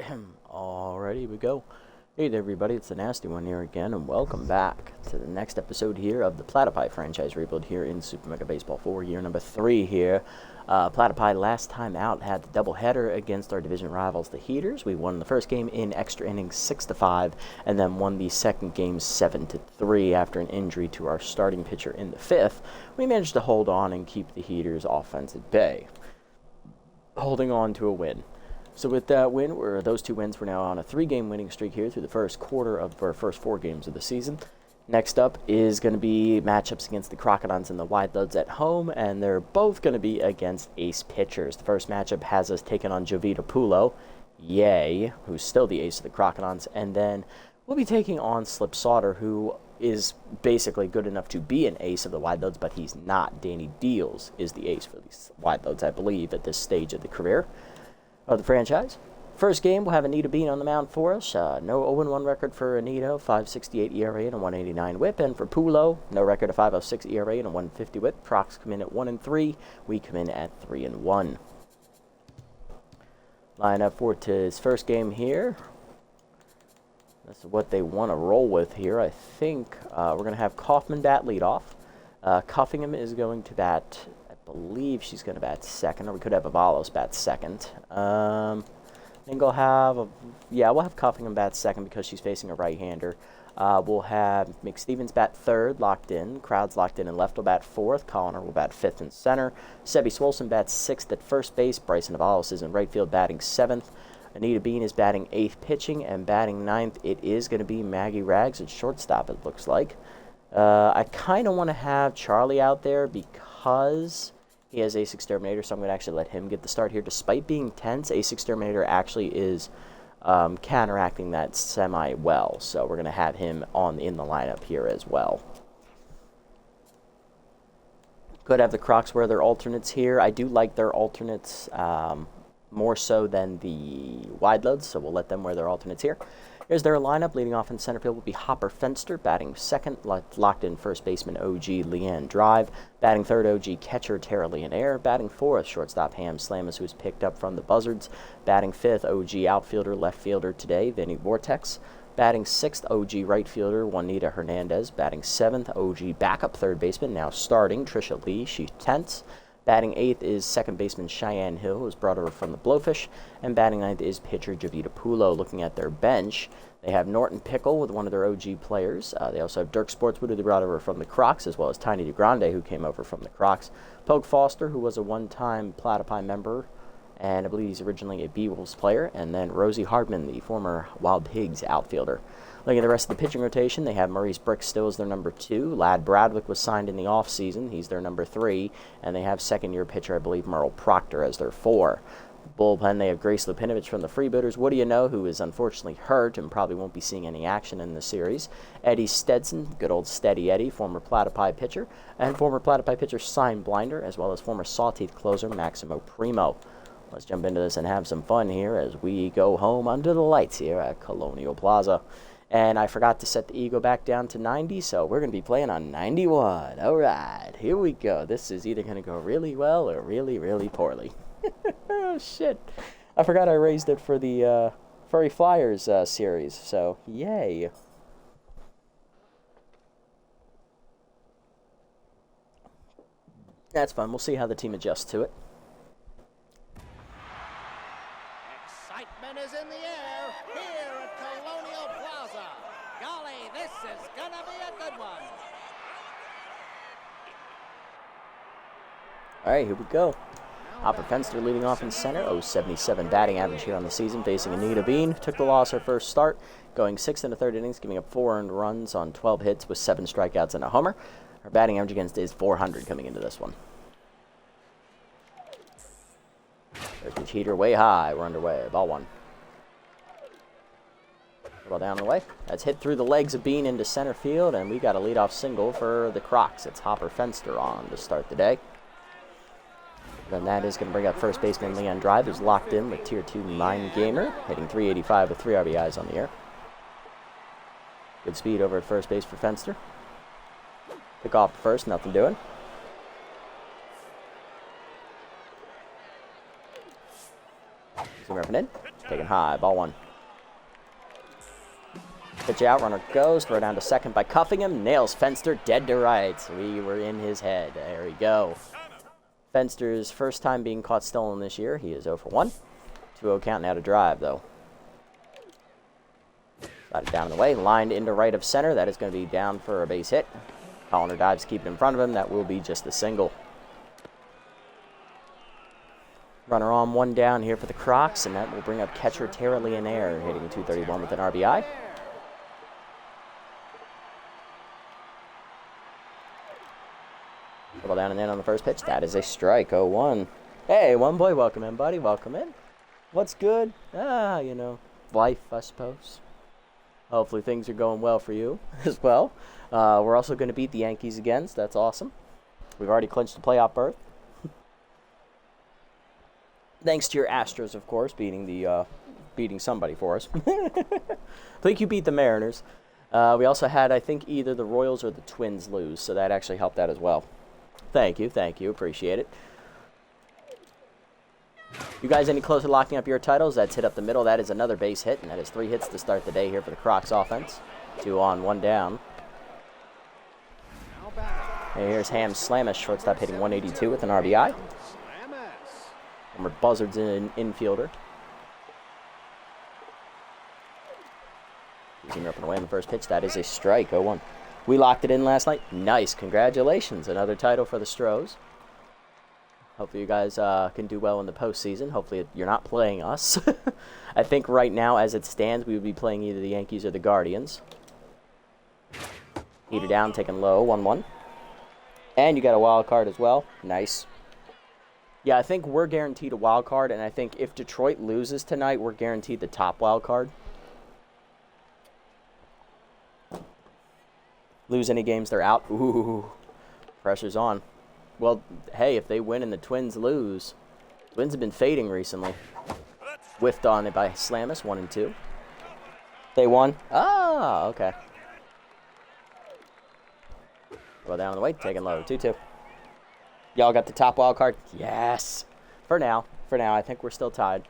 Alrighty, here we go. Hey there, everybody, it's the Nasty One here again, and welcome back to the next episode here of the Platypi franchise rebuild here in Super Mega Baseball 4, year number 3 here. Platypi last time out had the doubleheader against our division rivals, the Heaters. We won the first game in extra innings 6-5, and then won the second game 7-3 after an injury to our starting pitcher in the 5th. We managed to hold on and keep the Heaters' offense at bay, holding on to a win. So with that win, those two wins, we're now on a 3-game winning streak here through the first quarter of our first 4 games of the season. Next up is going to be matchups against the Crocodons and the Wideloads at home, and they're both going to be against ace pitchers. The first matchup has us taking on Jovita Pulo, yay, who's still the ace of the Crocodons, and then we'll be taking on Slip Sauter, who is basically good enough to be an ace of the Wideloads, but he's not. Danny Deals is the ace for these Wideloads, I believe, at this stage of the career of the franchise. First game, we'll have Anita Bean on the mound for us. No 0-1 record for Anita, 5.68 ERA and a 1.89 WHIP. And for Pulo, no record, a 5.06 ERA and a 1.50 WHIP. Procs come in at 1-3. We come in at 3-1. Lineup for his first game here. That's what they want to roll with here. I think we're going to have Kaufman bat leadoff. Cuffingham is going to bat. I believe she's going to bat second, or we could have Avalos bat second. I think we'll have Cuffingham bat second because she's facing a right-hander. We'll have McStevens bat third, locked in. Crowd's locked in, and left will bat fourth. Colliner will bat fifth and center. Sebi Swolson bats sixth at first base. Bryson Avalos is in right field batting seventh. Anita Bean is batting 8th pitching, and batting 9th, it is going to be Maggie Rags at shortstop, it looks like. I kind of want to have Charlie out there because he has Ace Exterminator, so I'm going to actually let him get the start here. Despite being tense, Ace Exterminator actually is counteracting that semi-well, so we're going to have him in the lineup here as well. Could have the Crocs wear their alternates here. I do like their alternates more so than the Wideloads, so we'll let them wear their alternates here. Here's their lineup. Leading off in center field will be Hopper Fenster. Batting second, locked in first baseman OG Leanne Drive. Batting third, OG catcher Tara Leonaire. Batting fourth, shortstop Ham Slamus, who was picked up from the Buzzards. Batting fifth, OG outfielder, left fielder today, Vinny Vortex. Batting sixth, OG right fielder Juanita Hernandez. Batting seventh, OG backup third baseman, now starting Trisha Lee. She's tense. Batting 8th is second baseman Cheyenne Hill, who was brought over from the Blowfish. And batting 9th is pitcher Jovita Pulo. Looking at their bench, they have Norton Pickle with one of their OG players. They also have Dirk Sportswood, who they brought over from the Crocs, as well as Tiny DeGrande, who came over from the Crocs. Poke Foster, who was a one-time Platypi member, and I believe he's originally a B-Wolves player. And then Rosie Hardman, the former Wild Pigs outfielder. Looking at the rest of the pitching rotation, they have Maurice Brick still as their number 2. Lad Bradwick was signed in the offseason. He's their number 3. And they have second-year pitcher, I believe, Merle Proctor as their 4. Bullpen, they have Grace Lupinovich from the Freebooters. What do you know, who is unfortunately hurt and probably won't be seeing any action in the series. Eddie Stetson, good old Steady Eddie, former Platypi pitcher. And former Platypi pitcher Sign Blinder, as well as former Sawteeth closer Maximo Primo. Let's jump into this and have some fun here as we go home under the lights here at Colonial Plaza. And I forgot to set the ego back down to 90, so we're going to be playing on 91. All right, here we go. This is either going to go really well or really, really poorly. Oh, shit. I forgot I raised it for the Furry Flyers series, so yay. That's fun. We'll see how the team adjusts to it. Excitement is in the air here at Colonial Plaza. Golly, this is gonna be a good one. All right, here we go. Hopper Fenster leading off in center. 0.77 batting average here on the season, facing Anita Bean. Took the loss her first start, going 6 1/3 innings, giving up 4 earned runs on 12 hits with 7 strikeouts and a homer. Her batting average against is .400 coming into this one. There's the heater way high. We're underway. Ball 1. Ball down and away. That's hit through the legs of Bean into center field, and we got a leadoff single for the Crocs. It's Hopper Fenster on to start the day. Then that is going to bring up first baseman Leon Drive, who's locked in with Tier 2 Mind Gamer, hitting .385 with 3 RBIs on the year. Good speed over at first base for Fenster. Pick off first, nothing doing. Zoom ripping in. Taking high. Ball 1. Pitch out. Runner goes. Throw down to second by cuffing him. Nails Fenster dead to rights. We were in his head. There we go. Fenster's first time being caught stolen this year. He is 0 for 1. 2-0 count now to drive, though. Slide it down in the way. Lined into right of center. That is going to be down for a base hit. Colliner dives, keep it in front of him. That will be just a single. Runner on, 1 down here for the Crocs, and that will bring up catcher Tara Leonaire, hitting 231 with an RBI. Double down and in on the first pitch. That is a strike. 0-1. Hey, one boy, welcome in, buddy. Welcome in. What's good? You know, life, I suppose. Hopefully things are going well for you as well. We're also going to beat the Yankees again, so that's awesome. We've already clinched the playoff berth. Thanks to your Astros, of course, beating somebody for us. I think you beat the Mariners. We also had, I think, either the Royals or the Twins lose, so that actually helped out as well. Thank you, appreciate it. You guys any closer locking up your titles? That's hit up the middle. That is another base hit, and that is 3 hits to start the day here for the Crocs offense. 2 on, 1 down. And here's Ham Slamish, shortstop, hitting 182 with an RBI. Homer Buzzard's an infielder. Using up and away on the first pitch. That is a strike. 0-1. We locked it in last night. Nice. Congratulations. Another title for the Stros. Hopefully you guys can do well in the postseason. Hopefully you're not playing us. I think right now, as it stands, we would be playing either the Yankees or the Guardians. Heater down, taking low. 1-1. And you got a wild card as well. Nice. Yeah, I think we're guaranteed a wild card, and I think if Detroit loses tonight, we're guaranteed the top wild card. Lose any games, they're out. Ooh, pressure's on. Well, hey, if they win and the Twins lose, Twins have been fading recently. Whiffed on it by Slamus, 1 and 2. They won. Ah, okay. Well, down the way, taking low, 2-2. Y'all got the top wild card? Yes. For now, I think we're still tied.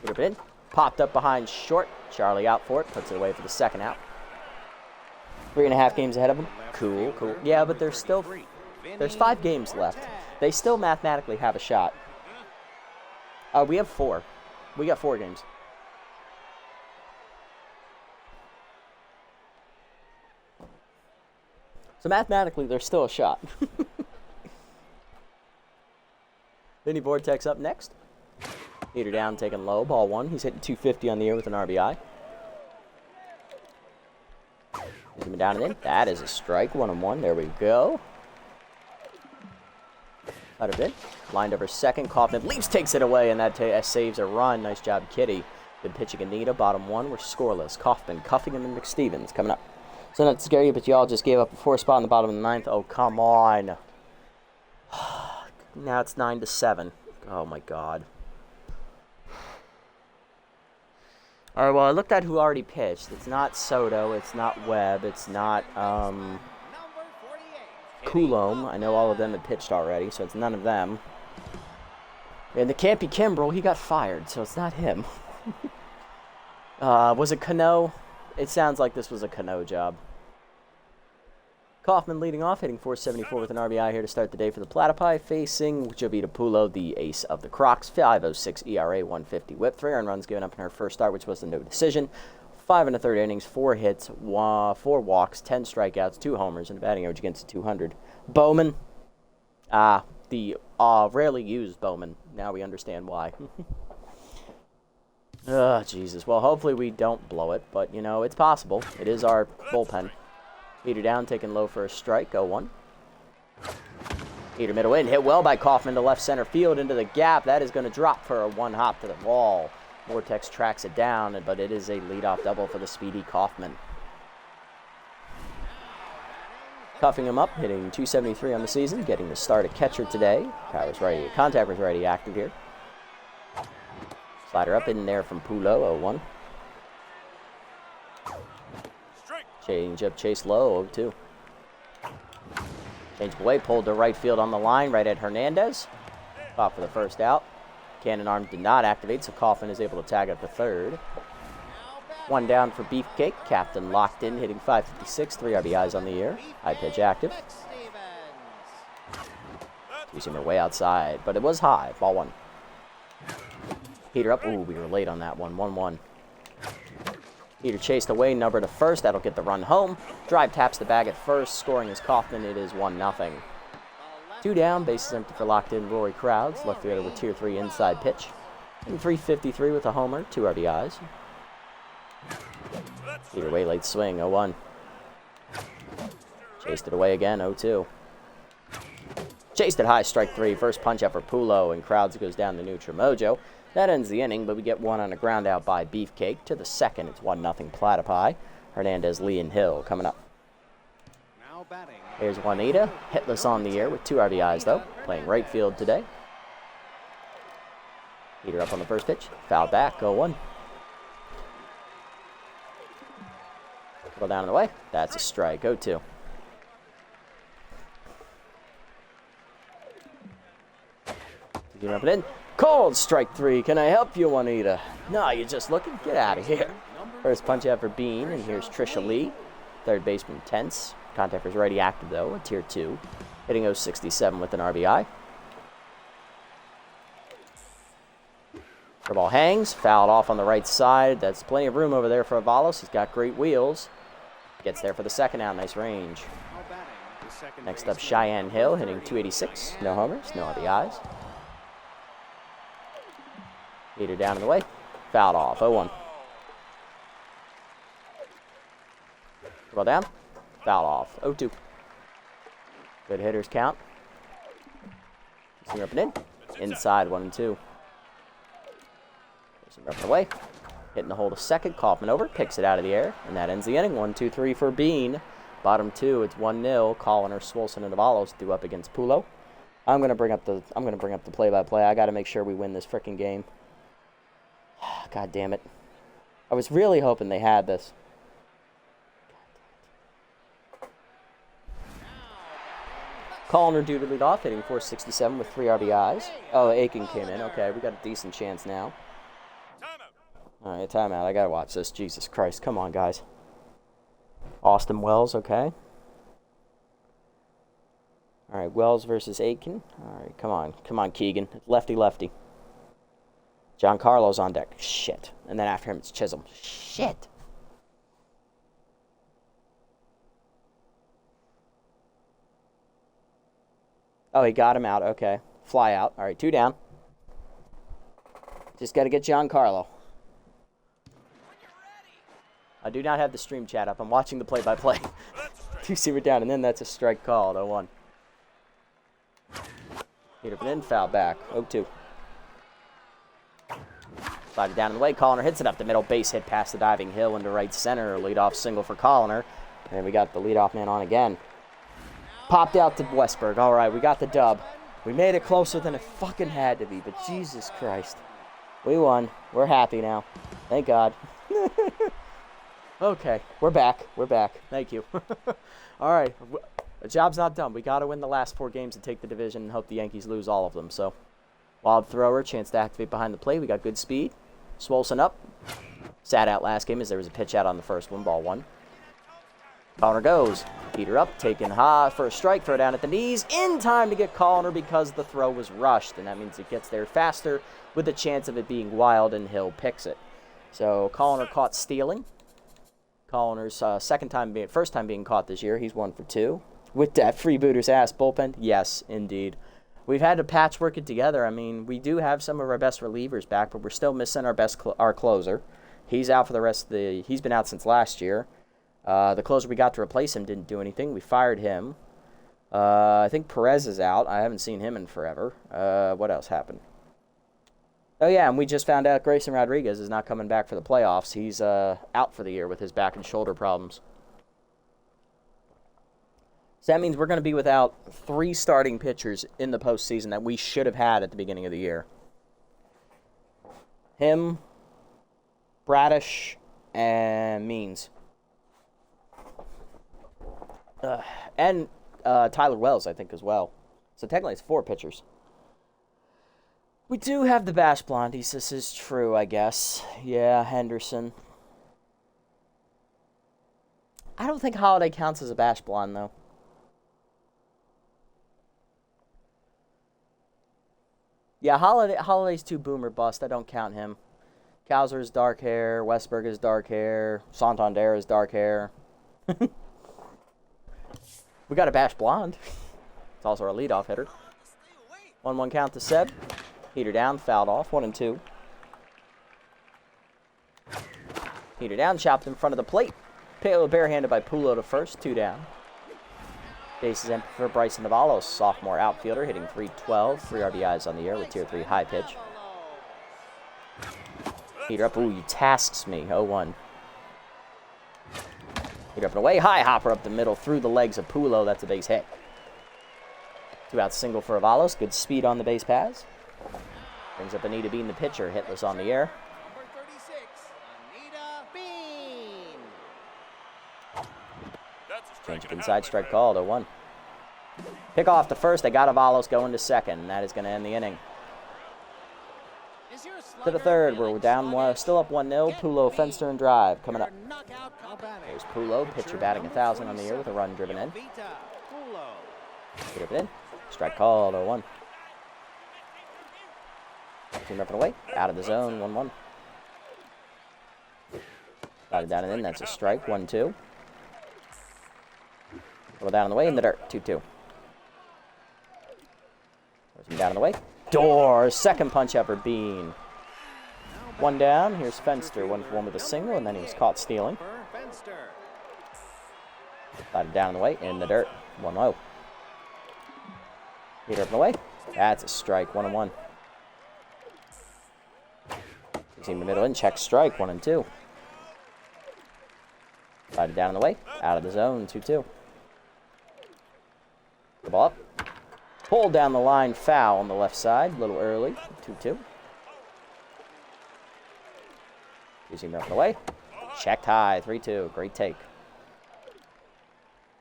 Put it in. Popped up behind short. Charlie out for it. Puts it away for the second out. 3.5 games ahead of them. Cool. Yeah, but there's 5 games left. They still mathematically have a shot. We have 4. We got 4 games. So mathematically, there's still a shot. Vinny Vortex up next. Heater down, taking low. Ball 1. He's hitting 250 on the year with an RBI. Coming down and in. That is a strike. 1-1. There we go. Out of it. Lined over second. Kaufman leaps, takes it away, and that saves a run. Nice job, Kitty. Good pitching, Anita. Bottom 1. We're scoreless. Kaufman, Cuffing, and McStevens coming up. So not scary, but y'all just gave up a 4 spot in the bottom of the 9th. Oh, come on. Now it's 9-7. Oh, my God. All right, well, I looked at who already pitched. It's not Soto. It's not Webb. It's not Coulomb. I know all of them had pitched already, so it's none of them. And it can't be Kimbrel. He got fired, so it's not him. Was it Cano? It sounds like this was a Cano job. Kaufman leading off, hitting 474 with an RBI here to start the day for the Platypi, facing Jovita Pulo, the ace of the Crocs. 5.06 ERA, 150 whip, 3 earned runs given up in her first start, which was a no decision. 5 1/3 innings, 4 hits, 4 walks, 10 strikeouts, 2 homers, and a batting average against 200. Bowman, the rarely used Bowman. Now we understand why. Oh, Jesus. Well, hopefully we don't blow it, but, you know, it's possible. It is our bullpen. Heater down, taking low for a strike, 0-1. Heater middle in, hit well by Kaufman to left center field into the gap. That is going to drop for a 1 hop to the wall. Vortex tracks it down, but it is a leadoff double for the speedy Kaufman. Cuffing him up, hitting 273 on the season, getting the start at catcher today. Contact was already active here. Slider up in there from Pulo, 0-1. Change up, chase low, 0-2. Change away, pulled to right field on the line, right at Hernandez. Caught for the first out. Cannon arm did not activate, so Kaufman is able to tag up the third. One down for Beefcake. Captain locked in, hitting .556, 3 RBIs on the year. High pitch active. Two-seamer way outside, but it was high. Ball 1. Heater up. Ooh, we were late on that one. 1-1. Heater chased away, number to first. That'll get the run home. Drive taps the bag at first. Scoring is Kaufman. It is 1-0. 2 down. Bases empty for locked in Rory Crowds. Left fielder with tier 3 inside pitch. And 353 with a homer. 2 RBIs. Heater way late swing. 0-1. Chased it away again. 0-2. Chased it high. Strike 3. First punch out for Pulo. And Crowds goes down to neutral mojo. That ends the inning, but we get one on a ground out by Beefcake. To the second, it's 1-0 Platypi. Hernandez, Lee, and Hill coming up. Now batting. Here's Juanita, hitless on the air with 2 RBIs, though. Playing right field today. Heater up on the first pitch. Foul back, 0-1. Go down in the way. That's a strike, 0-2. Get up and in. Cold strike 3. Can I help you, Juanita? No, you're just looking. Get out of here. First punch out for Bean, and here's Trisha Lee. Third baseman Tense. Contact is already active, though, at tier 2. Hitting 067 with an RBI. The ball hangs. Fouled off on the right side. That's plenty of room over there for Avalos. He's got great wheels. Gets there for the second out. Nice range. Next up, Cheyenne Hill, hitting 286. No homers, no RBIs. Heater down in the way. Fouled off. 0-1. Ball down. Fouled off. 0-2. Good hitters count. Up and in. Inside 1-2. Up and away. Hitting the hole to second. Kaufman over. Picks it out of the air. And that ends the inning. 1-2-3 for Bean. Bottom 2. It's 1-0. Colliner, Swolson, and Avalos due up against Pulo. I'm gonna bring up the play-by-play. I gotta make sure we win this frickin' game. God damn it. I was really hoping they had this. Colliner due to lead off, hitting 467 with 3 RBIs. Oh, Aiken came in. Okay, we got a decent chance now. All right, timeout. I gotta watch this. Jesus Christ. Come on, guys. Austin Wells, okay. All right, Wells versus Aiken. All right, come on. Come on, Keegan. Lefty. Giancarlo's on deck. Shit. And then after him, it's Chisholm. Shit. Oh, he got him out. Okay. Fly out. All right, 2 down. Just got to get Giancarlo. I do not have the stream chat up. I'm watching the play-by-play. 2-seamer down, and then that's a strike called. 0-1. Hit up and in, foul back. 0-2. Slide it down in the way. Colliner hits it up the middle. Base hit past the diving Hill into right center. Leadoff single for Colliner. And we got the leadoff man on again. Popped out to Westberg. All right, we got the dub. We made it closer than it fucking had to be, but Jesus Christ. We won. We're happy now. Thank God. Okay, we're back. Thank you. All right, the job's not done. We got to win the last 4 games to take the division and hope the Yankees lose all of them. So, wild thrower, chance to activate behind the plate. We got good speed. Swolson up. Sat out last game as there was a pitch out on the first one, ball 1. Colliner goes. Heater up, taken high for a strike, throw down at the knees. In time to get Colliner because the throw was rushed, and that means it gets there faster with a chance of it being wild, and Hill picks it. So Colliner caught stealing. Colliner's first time being caught this year. He's 1 for 2. With that freebooter's ass bullpen, yes, indeed. We've had to patchwork it together. I mean, we do have some of our best relievers back, but we're still missing our closer. He's out for the rest of the. He's been out since last year. The closer we got to replace him didn't do anything. We fired him. I think Perez is out. I haven't seen him in forever. What else happened? Oh, yeah, and we just found out Grayson Rodriguez is not coming back for the playoffs. He's out for the year with his back and shoulder problems. So that means we're going to be without 3 starting pitchers in the postseason that we should have had at the beginning of the year. Him, Bradish, and Means. And Tyler Wells, I think, as well. So technically it's 4 pitchers. We do have the Bash Blondies. This is true, I guess. Yeah, Henderson. I don't think Holiday counts as a Bash Blonde, though. Yeah, Holiday's too boomer bust. I don't count him. Kowser is dark hair. Westberg is dark hair. Santander is dark hair. We got a Bash Blonde. It's also our leadoff hitter. 1-1 count to Seb. Heater down, fouled off. 1-2. Heater down, chopped in front of the plate. Barehanded by Pulo to first. 2 down. Base is empty for Bryson Navalos, sophomore outfielder, hitting .312. 3 RBIs on the year with Tier 3 high pitch. Heater up. Ooh, you tasks me. 0-1. Heater up and away. High hopper up the middle through the legs of Pulo. That's a base hit. 2 out single for Avalos. Good speed on the base pass. Brings up Anita Bean, the pitcher, hitless on the air. Number 36, Anita Bean. Changed inside, strike called. 0-1. Pick off the first. They got Avalos going to second, and that is going to end the inning. To the third, we're down, still up 1-0. Pulo, Fenster, and drive coming up. There's Pulo, pitcher batting 1,000 on the year with a run driven in. Get it in. Strike called. 0-1. Team up and away. Out of the zone. 1-1. Got it down and in. That's a strike. 1-2. Little down on the way in the dirt. 2-2. There's him down on the way. Door. Second punch up for Bean. 1 down. Here's Fenster. 1-for-1 with a single, and then he was caught stealing. Got it down on the way in the dirt. 1-0. Heater up and away. That's a strike. 1-1. Team in the middle in. Check strike. 1-2. Got it down on the way. Out of the zone. 2-2. The ball up. Pulled down the line. Foul on the left side. A little early. 2-2. Team up and away. Checked high. 3-2. Great take.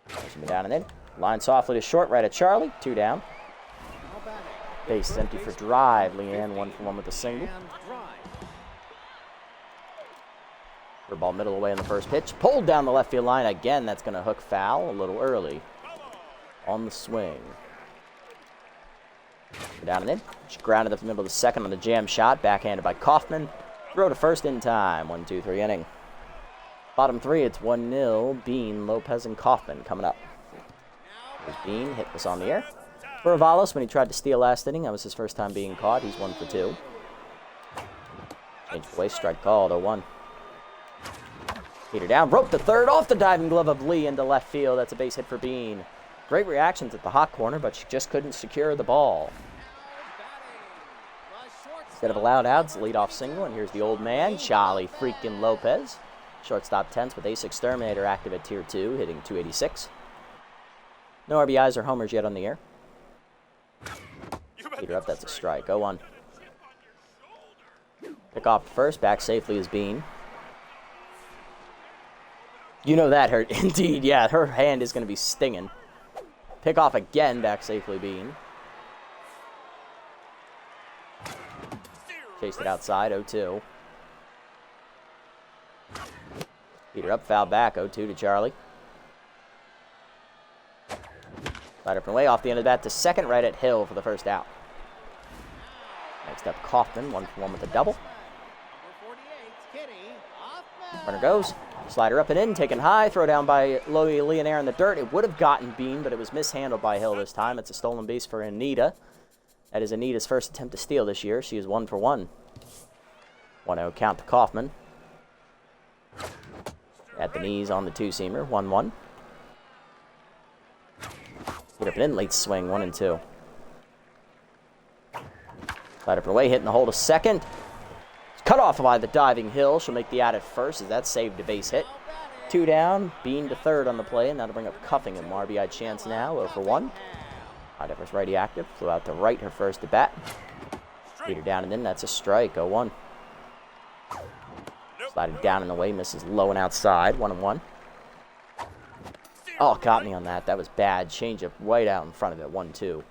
Pushing me down and in. Line softly to short. Right at Charlie. 2 down. Base is empty for drive. Leanne 1-for-1 with a single. For ball middle away in the first pitch. Pulled down the left field line. Again, that's going to hook foul a little early. On the swing. Down and in. She grounded up the middle of the second on the jam shot. Backhanded by Kaufman. Throw to first in time. 1-2-3 inning. Bottom 3, it's 1-0. Bean, Lopez, and Kaufman coming up. There's Bean. Hit was on the air. For Avalos, when he tried to steal last inning, that was his first time being caught. He's 1-for-2. Change away. Strike called. 0-1. Heater down. Rope to third. Off the diving glove of Lee into left field. That's a base hit for Bean. Great reactions at the hot corner, but she just couldn't secure the ball. Instead of allowed outs, leadoff single, and here's the old man, Charlie freaking Lopez. Shortstop tense with Ace Exterminator active at Tier 2, hitting .286. No RBIs or homers yet on the air. Heater up, that's a strike. 0-1. Pick off first, back safely is Bean. You know that hurt. Indeed, yeah, her hand is going to be stinging. Pick off again, back safely Bean. Chased it outside, 0-2. Heater up, foul back, 0-2 to Charlie. Slide up and away, off the end of that to second, right at Hill for the first out. Next up, Kaufman, 1-for-1 with a double. Runner goes. Slider up and in, taken high, throw down by Leonaire in the dirt. It would have gotten Bean, but it was mishandled by Hill this time. It's a stolen base for Anita. That is Anita's first attempt to steal this year. She is 1-for-1. 1-0 count to Kaufman. At the knees on the two-seamer, 1-1. Get up and in, late swing, 1-2. Slide up and away, hitting the hole to second. Cut off by the diving Hill. She'll make the out at first as that saved a base hit. 2 down, Bean to third on the play, and that'll bring up Cuffingham. RBI chance now, 0-for-1. High first righty active, flew out to right her first at bat. Heater down and in, that's a strike, 0-1. Slided down and away, misses low and outside, 1-1. Oh, got me on that. That was bad. Change up right out in front of it. 1-2.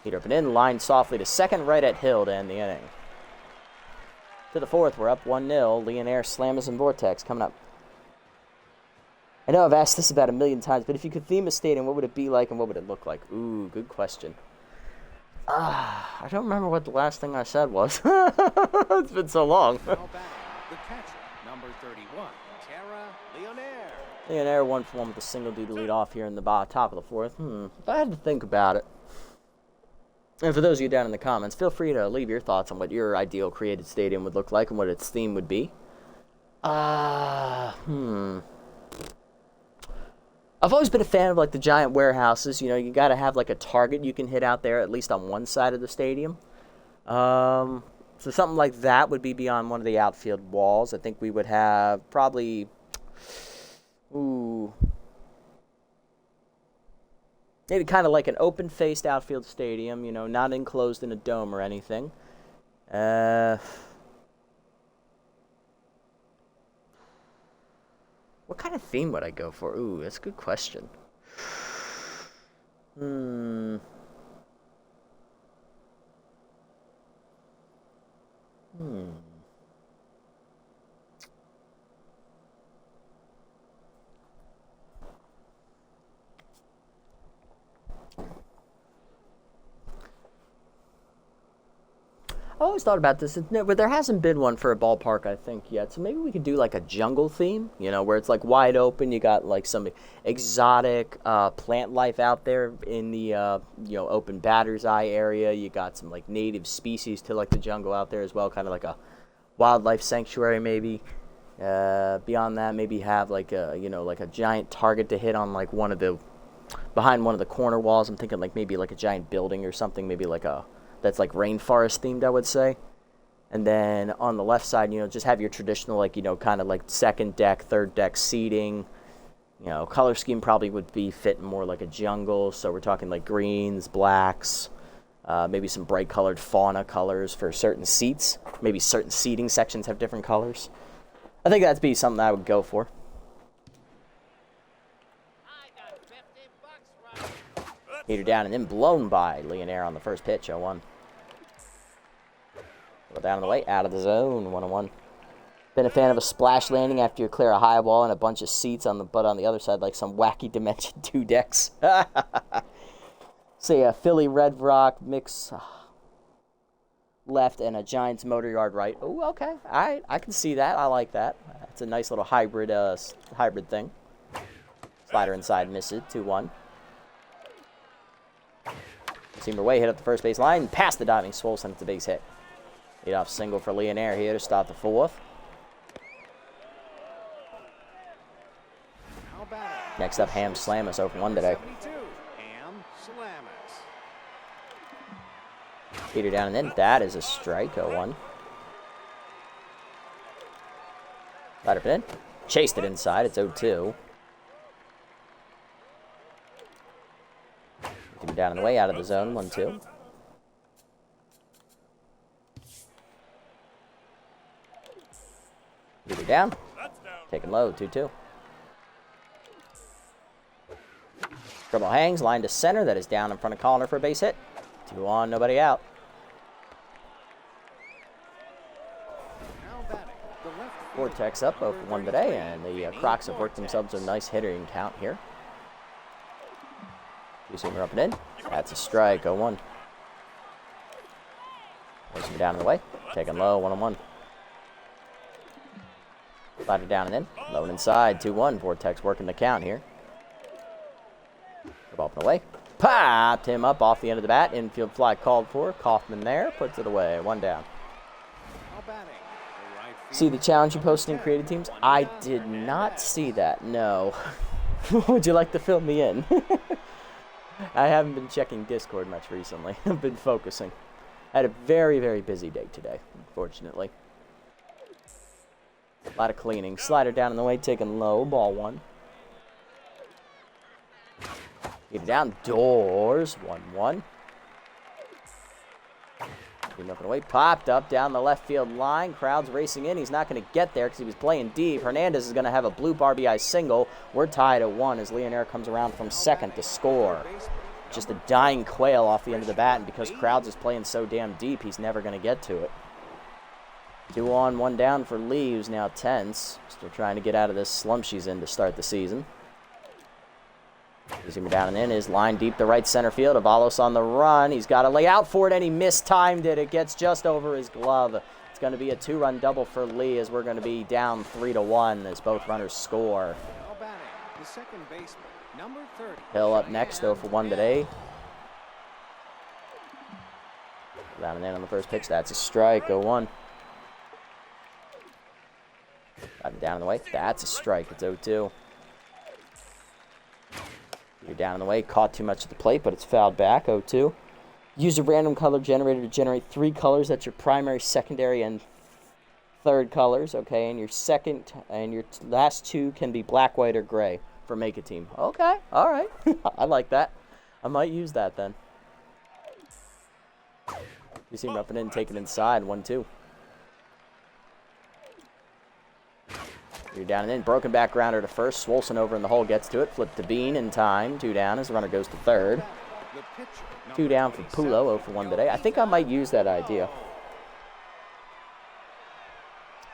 Heater up and in. Line softly to second, right at Hill to end the inning. To the fourth, we're up 1-0. Leonaire, Slammers, and Vortex coming up. I know I've asked this about a million times, but if you could theme a stadium, what would it be like and what would it look like? Ooh, good question. I don't remember what the last thing I said was. It's been so long. Now batting, the catcher, number 31, Tara Leonaire. Leonaire 1-for-1 with a single due to lead off here in the top of the fourth. I had to think about it. And for those of you down in the comments, feel free to leave your thoughts on what your ideal created stadium would look like and what its theme would be. I've always been a fan of like the giant warehouses. You know, you got to have like a target you can hit out there at least on one side of the stadium. So something like that would be beyond one of the outfield walls. I think we would have probably, maybe kind of like an open-faced outfield stadium. You know, not enclosed in a dome or anything. What kind of theme would I go for? Ooh, that's a good question. I always thought about this, but there hasn't been one for a ballpark, I think, yet. So maybe we could do like a jungle theme, you know, where it's like wide open. You got like some exotic plant life out there in the open batter's eye area. You got some like native species to like the jungle out there as well, kind of like a wildlife sanctuary maybe. Beyond that, maybe have like a giant target to hit on like behind one of the corner walls. I'm thinking like maybe like a giant building or something, maybe like that's like rainforest themed, I would say. And then on the left side, just have your traditional, like, kind of like second deck, third deck seating. Color scheme probably would be fitting more like a jungle. So we're talking like greens, blacks, maybe some bright colored fauna colors for certain seats. Maybe certain seating sections have different colors. I think that'd be something I would go for. Heater down and then blown by Leonaire on the first pitch, 0-1. Go down on the way, out of the zone, 1-1. Been a fan of a splash landing after you clear a high wall and a bunch of seats on the other side, like some wacky Dimension 2 decks. Say a Philly Red Rock mix left and a Giants Motor Yard right. Oh, okay. All right, I can see that. I like that. It's a nice little hybrid thing. Slider inside, misses, 2-1. Seamer way hit up the first base line, past the diving Swole, sent it to base hit. Leadoff single for Leonaire here to start the fourth. Next up, Ham Slamus, 0-1 today. Heater down and in. That is a strike, 0-1. Slider put in. Chased it inside. It's 0-2. Down and away, out of the zone, 1-2. Heater down. Taking low, 2-2. Dribble hangs, line to center. That is down in front of Connor for a base hit. 2 on, nobody out. Vortex up 0-1 today, and the Crocs have worked themselves a nice hitting count here. Seamer up and in. That's a strike, 0-1. Racing down and away. Taking low, 1-1. Slider down and in. Low and inside, 2-1. Vortex working the count here. Up and away. Popped him up off the end of the bat. Infield fly called for. Kaufman there. Puts it away. 1 down. See the challenge you posted in creative teams? I did not see that, no. Would you like to fill me in? I haven't been checking Discord much recently. I've been focusing. I had a very, very busy day today, unfortunately. A lot of cleaning. Slider down in the way, taking low, ball 1. Get it down, doors, 1-1. Came up and away, popped up down the left field line. Crowd's racing in. He's not going to get there because he was playing deep. Hernandez is going to have a bloop RBI single. We're tied at 1 as Leonaire comes around from second to score. Just a dying quail off the end of the bat, and because Crowds is playing so damn deep, he's never going to get to it. 2 on, 1 down for Lee, who's now tense. Still trying to get out of this slump she's in to start the season. He's down and in, his line deep to right center field. Avalos on the run. He's got to lay out for it, and he mistimed it. It gets just over his glove. It's going to be a 2-run double for Lee as we're going to be down 3-1 as both runners score. The second baseman, number 30. Hill up next, 0 for 1 today. Down and in on the first pitch. That's a strike. 0-1. Got him down in the way. That's a strike. It's 0-2. You're down in the way. Caught too much at the plate, but it's fouled back. 0-2. Use a random color generator to generate 3 colors. That's your primary, secondary, and third colors. Okay, and your second and your last 2 can be black, white, or gray for make a team. Okay, all right. I like that. I might use that then. You see him up and in, taking inside. 1-2. You're down and in. Broken back grounder to first. Swolson over in the hole gets to it. Flip to Bean in time. 2 down as the runner goes to third. 2 down for Pulo. 0 for 1 today. I think I might use that idea.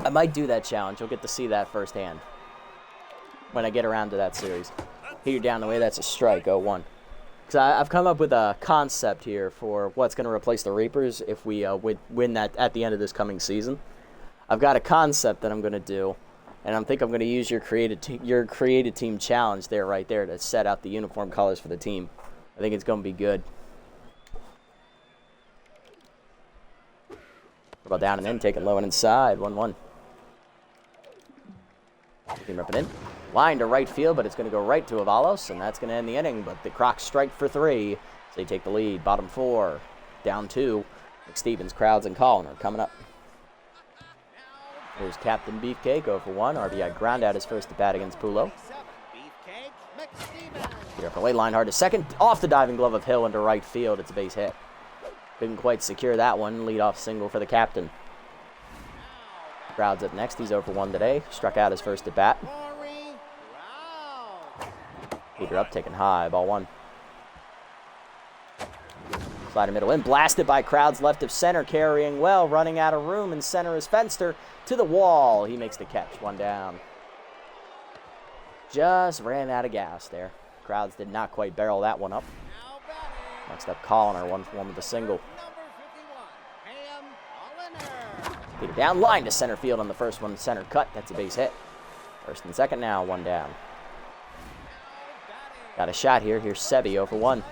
I might do that challenge. You'll get to see that firsthand when I get around to that series. Here down the way. That's a strike. 0-1. Because I've come up with a concept here for what's going to replace the Reapers if we win that at the end of this coming season. I've got a concept that I'm going to do. And I think I'm going to use your created team challenge there, right there, to set out the uniform colors for the team. I think it's going to be good. Ball down and in, taking low and inside. 1-1. Team up and in. Line to right field, but it's going to go right to Avalos, and that's going to end the inning. But the Crocs strike for 3, so they take the lead. Bottom 4, down 2. McStevens, Crowds, and Collin are coming up. Here's Captain Beefcake, 0 for 1. RBI ground out his first at bat against Pulo. Get up away, line hard to second. Off the diving glove of Hill into right field. It's a base hit. Couldn't quite secure that one. Leadoff single for the captain. Crowd's up next. He's 0 for 1 today. Struck out his first at bat. Peter up, taking high. Ball 1. Slider middle in, blasted by Crowds left of center, carrying well, running out of room in center is Fenster to the wall. He makes the catch, 1 down. Just ran out of gas there. Crowds did not quite barrel that one up. Next up, Colliner, 1 for 1 with a single. Peter down, line to center field on the first one, center cut. That's a base hit. First and second now, 1 down. Got a shot here. Here's Sebi, 0 for 1.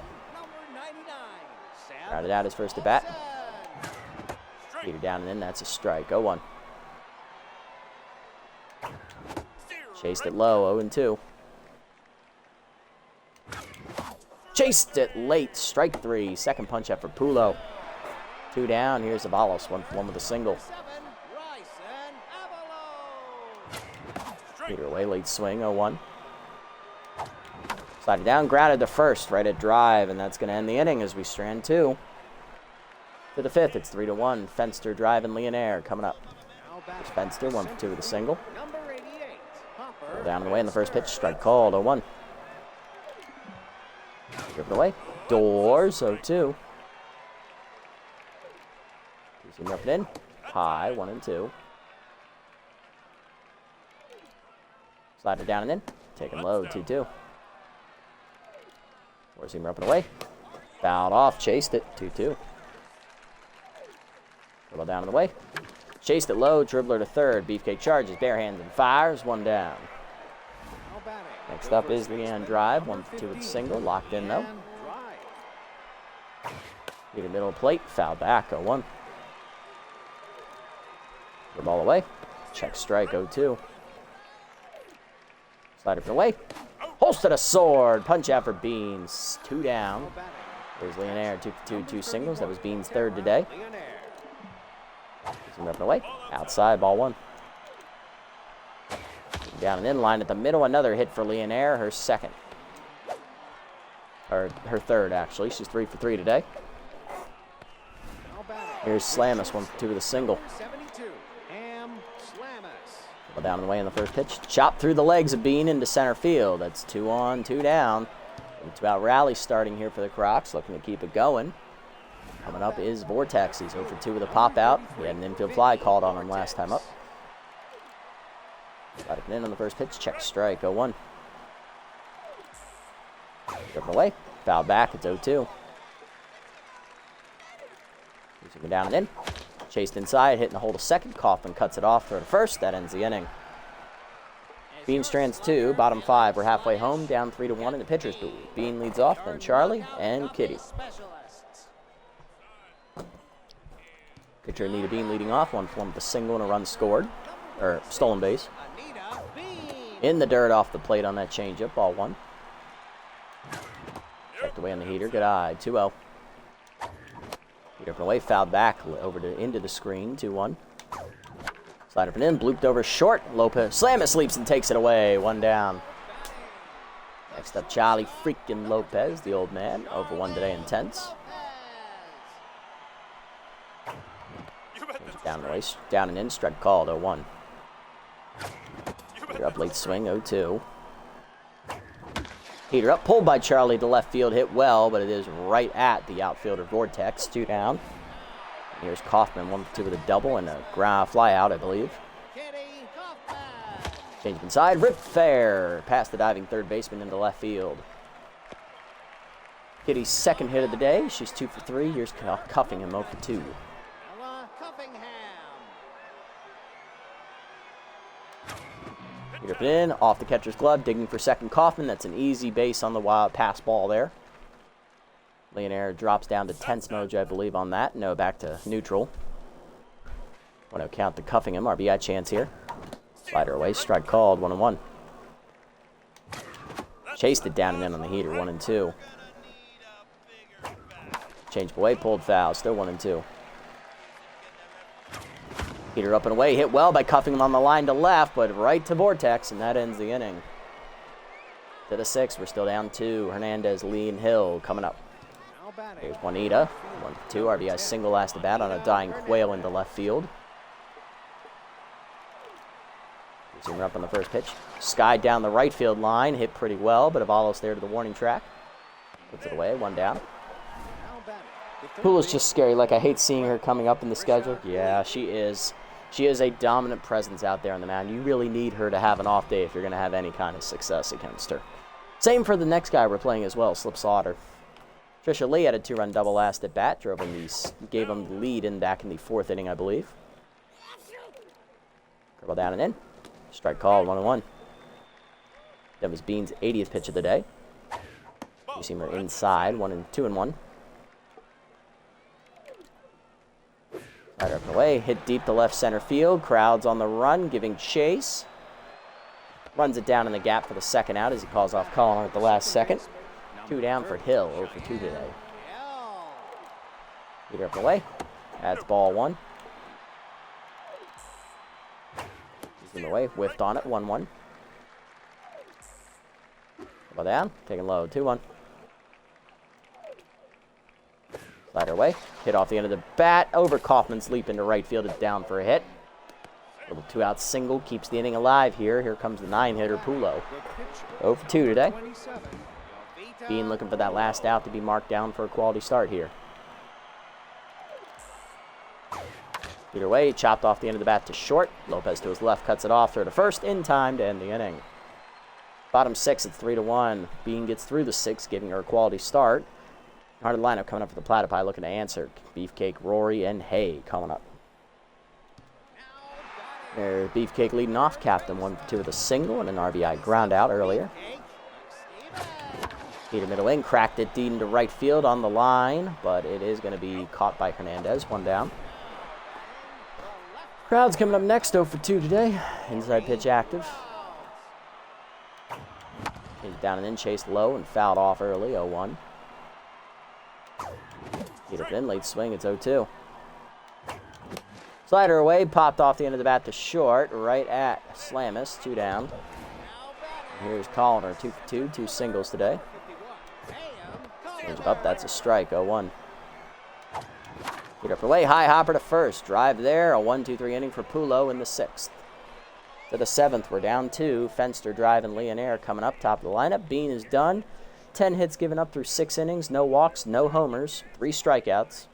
Rounded out his first at bat. Peter down and in. That's a strike. 0-1. Chased it low. 0-2. Chased it late. Strike 3. Second punch out for Pulo. 2 down. Here's Avalos. 1 for 1 with a single. Peter away. Late swing. 0-1. Slided down, grounded to first, right at drive, and that's going to end the inning as we strand 2. To the 5th, it's 3-1. Fenster, drive, and Leonaire coming up. There's Fenster, 1 for 2 with a single. Down the way in the first pitch, strike called, 0-1. Driven away. Doors, 0-2. He's up and in. High, 1 and 2. Slider down and in. Taking low, 2-2. Four-seamer up and away. Fouled off, chased it, 2-2. Dribble down and away. Chased it low, dribbler to third. Beefcake charges, bare hands and fires, 1 down. Next up is Leanne Drive, 1 for 2 with a single, locked in though. Peter middle plate, foul back, 0-1. The ball away. Check strike, 0-2. Slider from away. Holstead a sword. Punch out for Beans. 2 down. There's Leonaire, 2 for 2, 2 singles. That was Beans' third today. He's up and away. Outside, ball 1. Down and in, line at the middle. Another hit for Leonaire, her second. Or her third, actually. She's 3 for 3 today. Here's Slamus, 1 for 2 with a single. 72. Ham Slamus. Well, down and away in the first pitch. Chop through the legs of Bean into center field. That's 2 on, 2 down. It's about rally starting here for the Crocs, looking to keep it going. Coming up is Vortex. He's 0 for 2 with a pop out. He had an infield fly called on him last time up. Got it in on the first pitch. Check strike. 0-1. Driven away. Foul back. It's 0-2. He's going down and in. Chased inside. Hitting the hold of second. Kaufman cuts it off for the first. That ends the inning. Bean strands 2. Bottom 5. We're halfway home. Down 3-1 in the pitcher's booth. Bean leads off. Then Charlie and Kitty. Pitcher Anita Bean leading off. 1 for 1 with a single and a run scored. Or stolen base. In the dirt off the plate on that changeup. Ball 1. Checked away on the heater. Good eye. 2-0. Heater up and away. Fouled back over into the screen. 2-1. Slide up and in. Blooped over short. Lopez. Slamus leaps and takes it away. 1 down. Next up, Charlie freaking Lopez, the old man. 0 for 1 today in tenths. Down and away. Down and in. Strike called. 0-1. Heater up, late swing, 0-2. Heater up, pulled by Charlie to left field, hit well, but it is right at the outfielder Vortex, 2 down. And here's Kaufman, 1 for 2 with a double and a ground fly out, I believe. Change inside, rip fair, past the diving third baseman into left field. Kitty's second hit of the day, she's 2 for 3. Here's cuffing him 0 for 2. Heater up and in, off the catcher's glove, digging for second Kaufman. That's an easy base on the wild pass ball there. Leonard drops down to tense mojo, I believe, on that. No, back to neutral. Want to count the cuffing him. RBI chance here. Slider away, strike called, 1-1. Chased it down and in on the heater, 1-2. Changed away, pulled foul, still 1-2. Heater up and away, hit well by cuffing him on the line to left, but right to Vortex, and that ends the inning. To the 6th, we're still down 2. Hernandez, Lee, and Hill coming up. Here's Juanita, 1 for 2. RBI single last at bat on a dying Quail into left field. Zoomer up on the first pitch. Sky down the right field line, hit pretty well, but Avalos there to the warning track. Puts it away, 1 down. Pula's just scary. Like, I hate seeing her coming up in the schedule. Yeah, she is. She is a dominant presence out there on the mound. You really need her to have an off day if you're going to have any kind of success against her. Same for the next guy we're playing as well, Slip Slaughter. Trisha Lee had a 2-run double last at bat, gave him the lead back in the 4th inning, I believe. Curl down and in. Strike call, 1-1. That was Bean's 80th pitch of the day. You see him inside, 2-1. Right up and away, hit deep to left center field. Crowd's on the run, giving chase. Runs it down in the gap for the second out as he calls off Collin at the last second. 2 down for Hill, 0 for 2 today. Heater up and away. That's ball 1. He's in the way, whiffed on it, 1-1. Ball down, taking low, 2-1. Slider away, hit off the end of the bat, over Kaufman's leap into right field, it's down for a hit. Little 2-out single, keeps the inning alive here. Here comes the 9-hitter, Pulo. 0 for 2 today. Bean looking for that last out to be marked down for a quality start here. Either way, chopped off the end of the bat to short. Lopez to his left, cuts it off, throw to first, in time to end the inning. Bottom 6, it's 3-1. Bean gets through the 6th, giving her a quality start. Hard lineup coming up for the Platypi, looking to answer. Beefcake, Rory, and Hay coming up. There's Beefcake leading off, captain 1 for 2 with a single and an RBI ground out earlier. Peter middle in, cracked it deep into right field on the line, but it is going to be caught by Hernandez, 1 down. Crowd's coming up next, 0 for 2 today. Inside pitch active. He's down and in, chased low and fouled off early, 0-1. Get up in, late swing, it's 0-2. Slider away, popped off the end of the bat to short, right at Slamus, 2 down. And here's Colliner, 2 for 2, 2 singles today. Change up, that's a strike, 0-1. Get up away, high hopper to first. Drive there, a 1-2-3 inning for Pulo in the 6th. To the 7th, we're down 2. Fenster, Drive, and Leonaire coming up top of the lineup. Bean is done. 10 hits given up through 6 innings. No walks, no homers, 3 strikeouts,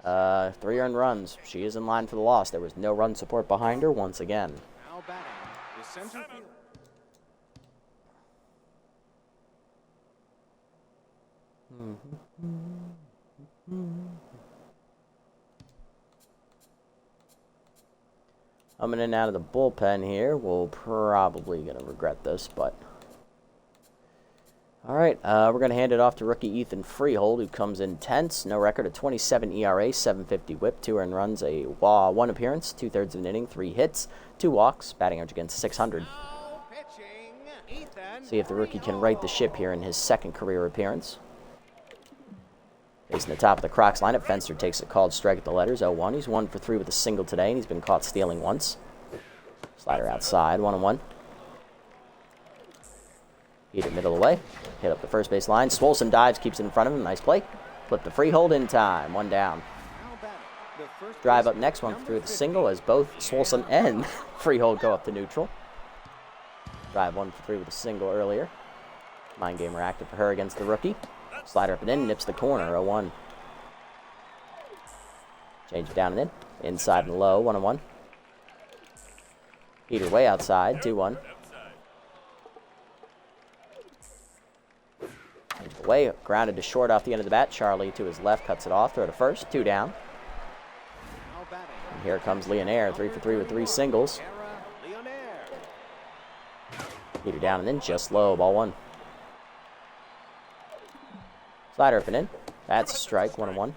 3 earned runs. She is in line for the loss. There was no run support behind her once again. Now batting is center field. Coming in and out of the bullpen here. We're probably going to regret this, but... All right, we're going to hand it off to rookie Ethan Freehold, who comes in tense. No record, a 27 ERA, 750 whip, 2 earned runs, a 1 appearance, 2/3 of an inning, 3 hits, 2 walks, batting average against 600. Now pitching, Ethan See if the rookie can right the ship here in his 2nd career appearance. Facing the top of the Crocs lineup, Fenster takes a called strike at the letters, 0-1. He's 1 for 3 with a single today, and he's been caught stealing once. Slider outside, 1-1. Heat it middle away. Hit up the first base line. Swolson dives, keeps it in front of him. Nice play. Flip the Freehold in time. 1 down. Drive up next, 1 for 3 with a single as both Swolson and Freehold go up to neutral. Drive 1 for 3 with a single earlier. Mind gamer active for her against the rookie. Slider up and in, nips the corner, 0-1. Change it down and in. Inside and low, 1-1. Heater way outside, 2-1. Away, grounded to short off the end of the bat. Charlie to his left, cuts it off, throw to first, 2 down. And here comes Leonaire, 3 for 3 with 3 singles. Heater down and in, just low, ball 1. Slider up and in. That's a strike, 1-1.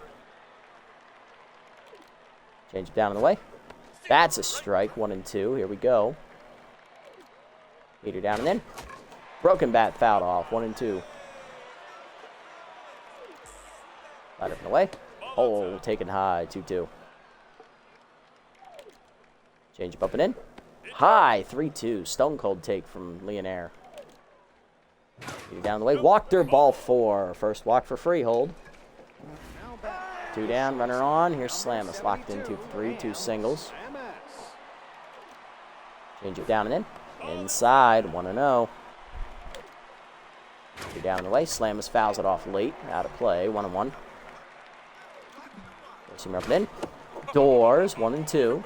Change it down in the way. That's a strike, 1-2. Here we go. Heater down and in. Broken bat fouled off, 1-2. Slider up and away. Oh, taken high, 2-2. Change up and in. High, 3-2. Stone cold take from Leonaire. Down the way. Walked her, ball 4. First walk for Freehold. 2 down, runner on. Here's Slamus locked in 2 for 3. 2 singles. Change it down and in. Inside, 1-0. 2 down the way. Slamus fouls it off late. Out of play, 1-1. Him up and in. Doors, 1-2.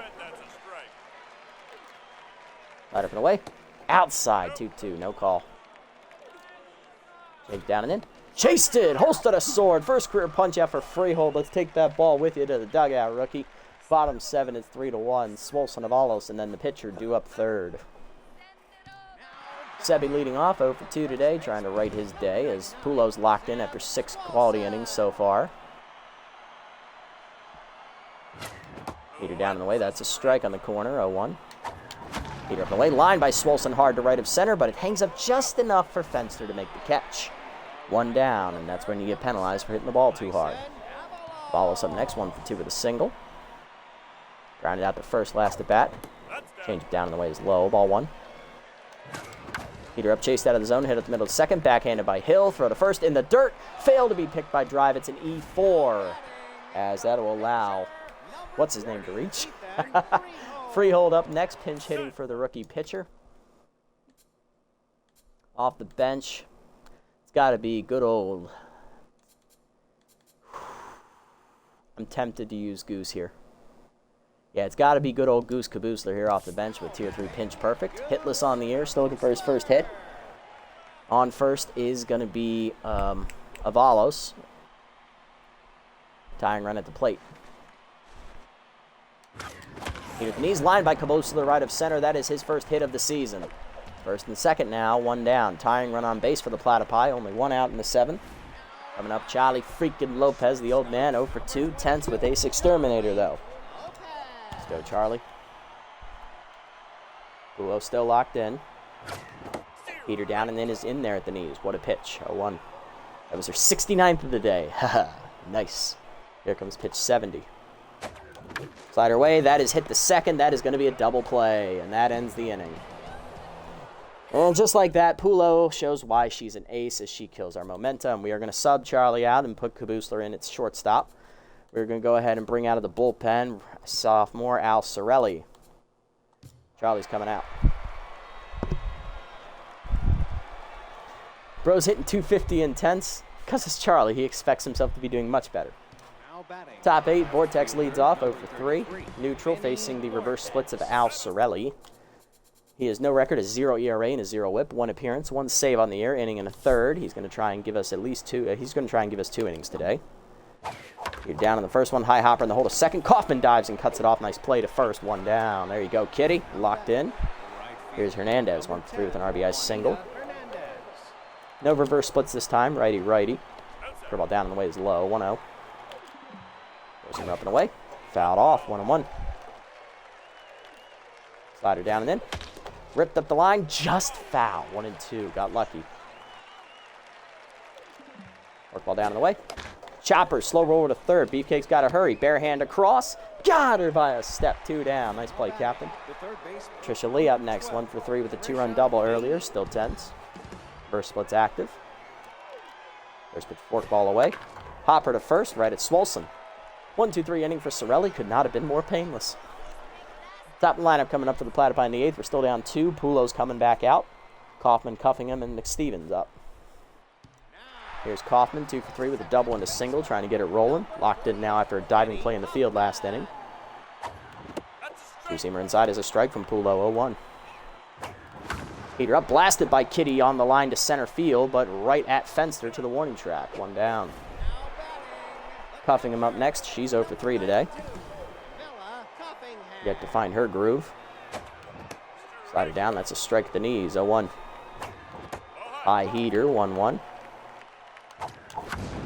Right up and away. Outside, 2-2. No call. Change down and in. Chased it. Holstead a sword. First career punch out for Freehold. Let's take that ball with you to the dugout, rookie. Bottom 7 is 3-1. Swolson Avalos, and then the pitcher due up 3rd. Sebi leading off, 0 for 2 today, trying to right his day as Pulo's locked in after 6 quality innings so far. Heater down in the way. That's a strike on the corner, 0-1. Heater up in the way. Line by Swolson hard to right of center, but it hangs up just enough for Fenster to make the catch. 1 down, and that's when you get penalized for hitting the ball too hard. Follows up next, 1 for 2 with a single. Grounded out to first last at bat. Change it down in the way is low, ball 1. Heater up, chased out of the zone, hit at the middle of the second, backhanded by Hill, throw to first in the dirt, failed to be picked by Drive. It's an E4, as that will allow what's his name to reach. Freehold up next, pinch hitting for the rookie pitcher. Off the bench, it's got to be good old. I'm tempted to use Goose here. Yeah, it's got to be good old Goose Kaboosler here off the bench with Tier 3 pinch perfect. Hitless on the air, still looking for his first hit. On first is going to be Avalos. Tying run at the plate. Heater the knees, lined by Kaboosler right of center. That is his first hit of the season. First and second now, 1 down. Tying run on base for the Platypi, only 1 out in the 7th. Coming up, Charlie freaking Lopez, the old man, 0 for 2, tenths with Ace Exterminator though. Let's go, Charlie. Pulo still locked in. Heater down and then is in there at the knees. What a pitch, 0-1. That was her 69th of the day. Haha, nice. Here comes pitch 70. Slider away, that is hit the second. That is going to be a double play, and that ends the inning. And just like that, Pulo shows why she's an ace as she kills our momentum. We are going to sub Charlie out and put Kaboosler in at shortstop. We're going to go ahead and bring out of the bullpen sophomore Al Sorelli. Charlie's coming out. Bro's hitting 250 intense. Because it's Charlie, he expects himself to be doing much better. Top 8, Vortex leads off over 3. Neutral facing the reverse splits of Al Sorelli. He has no record, a 0 ERA and a 0 whip, 1 appearance, 1 save on the year, inning and a third. He's going to try and give us at least 2. He's going to try and give us 2 innings today. You're down in the first one, high hopper in the hold of second. Kaufman dives and cuts it off. Nice play to first, 1 down. There you go, Kitty, locked in. Here's Hernandez, 1 for 3 with an RBI single. No reverse splits this time, righty-righty. Curveball down and the way is low, 1-0. Goes him up and away. Fouled off, 1-1. Slider down and in. Ripped up the line, just foul. 1-2, got lucky. Work ball down and away. Chopper, slow roll to third. Beefcake's got to hurry. Bare hand across. Got her by a step, 2 down. Nice play, Captain. Trisha Lee up next, 1 for 3 with a 2-run double earlier. Still tense. First split's active. First pitch, fork ball away. Hopper to first, right at Swolson. 1-2-3 inning for Sorelli. Could not have been more painless. Top of the lineup coming up for the Platypi in the 8th. We're still down 2. Pulo's coming back out. Kaufman, Cuffingham, and McStevens up. Here's Kaufman, 2 for 3 with a double and a single, trying to get it rolling. Locked in now after a diving play in the field last inning. Two-seamer inside is a strike from Pulo, 0-1. Heater up, blasted by Kitty on the line to center field, but right at Fenster to the warning track. 1 down. Cuffingham up next. She's 0 for 3 today. Yet to find her groove. Slider down, that's a strike at the knees, 0-1. High heater, 1-1.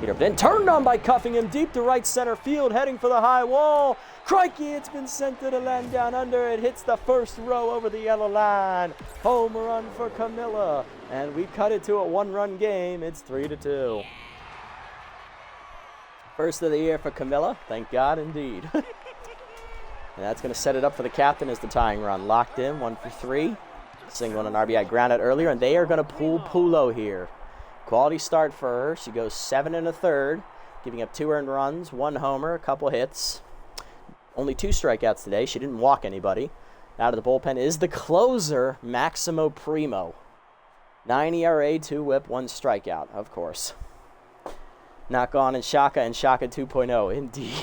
Heater up then, turned on by Cuffingham, deep to right center field, heading for the high wall. Crikey, it's been sent to the land down under. It hits the first row over the yellow line. Home run for Camilla. And we cut it to a 1-run game. It's 3-2. First of the year for Camilla. Thank God indeed. And that's going to set it up for the captain as the tying run. Locked in, 1 for 3. Single and an RBI grounded earlier, and they are going to pull Pulo here. Quality start for her. She goes 7 1/3, giving up 2 earned runs, 1 homer, a couple hits. Only 2 strikeouts today. She didn't walk anybody. Out of the bullpen is the closer, Maximo Primo. 9 ERA, 2 whip, 1 strikeout, of course. Knock on and Shaka 2.0, indeed.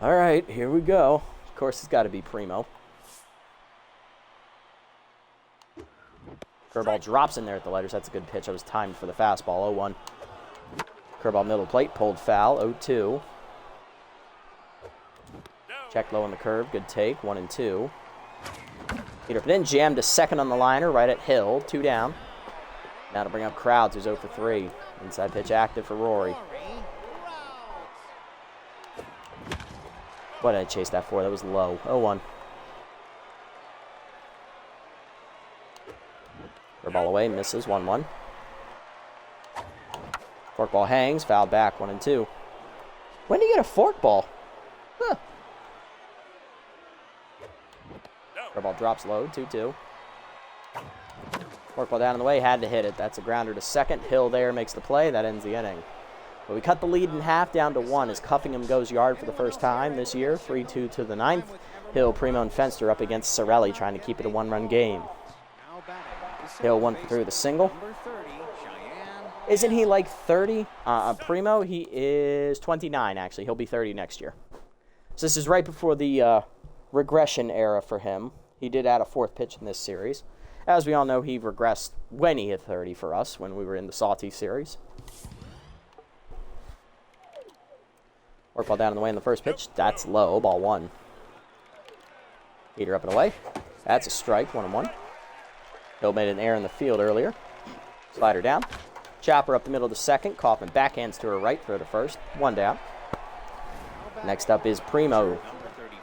All right, here we go. Of course, it's got to be Primo. Curveball drops in there at the letters. That's a good pitch. I was timed for the fastball. 0-1. Curveball middle plate. Pulled foul. 0-2. Check low on the curve. Good take. 1-2. Heater up and in. Jammed to second on the liner. Right at Hill. 2 down. Now to bring up Crowds, who's 0 for 3. Inside pitch active for Rory. What did I chase that for? That was low. 0-1. Ball away, misses, 1-1. Forkball hangs, foul back, 1-2. When do you get a forkball? Huh. Ball drops low, 2-2. Forkball down in the way, had to hit it. That's a grounder to second. Hill there makes the play. That ends the inning. But we cut the lead in half down to 1 as Cuffingham goes yard for the first time this year. 3-2 to the 9th. Hill, Primo, and Fenster up against Sorelli, trying to keep it a 1-run game. Hill 1 for 3 with a single. Isn't he like 30? Primo, he is 29, actually. He'll be 30 next year. So this is right before the regression era for him. He did add a 4th pitch in this series. As we all know, he regressed when he hit 30 for us, when we were in the Salty series. Work ball down in the way in the first pitch. That's low, ball 1. Heater up and away. That's a strike, 1-1. Hill made an error in the field earlier. Slider down. Chopper up the middle to second. Kaufman backhands to her right, throw to first. 1 down. Next up is Primo.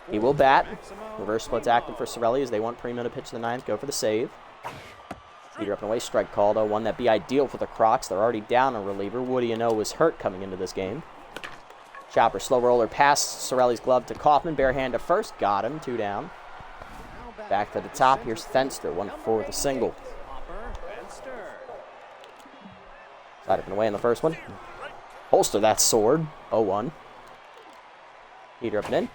He will bat. Reverse splits active for Sorelli as they want Primo to pitch the 9th. Go for the save. Heater up and away. Strike called. 0-1. That'd be ideal for the Crocs. They're already down a reliever. Woody was hurt coming into this game. Chopper slow roller past Sorelli's glove to Kaufman. Bare hand to first. Got him. 2 down. Back to the top. Here's Fenster. 1 for 4 with a single. Side up and away in the first one. Holster that sword. 0-1. Heater up and in.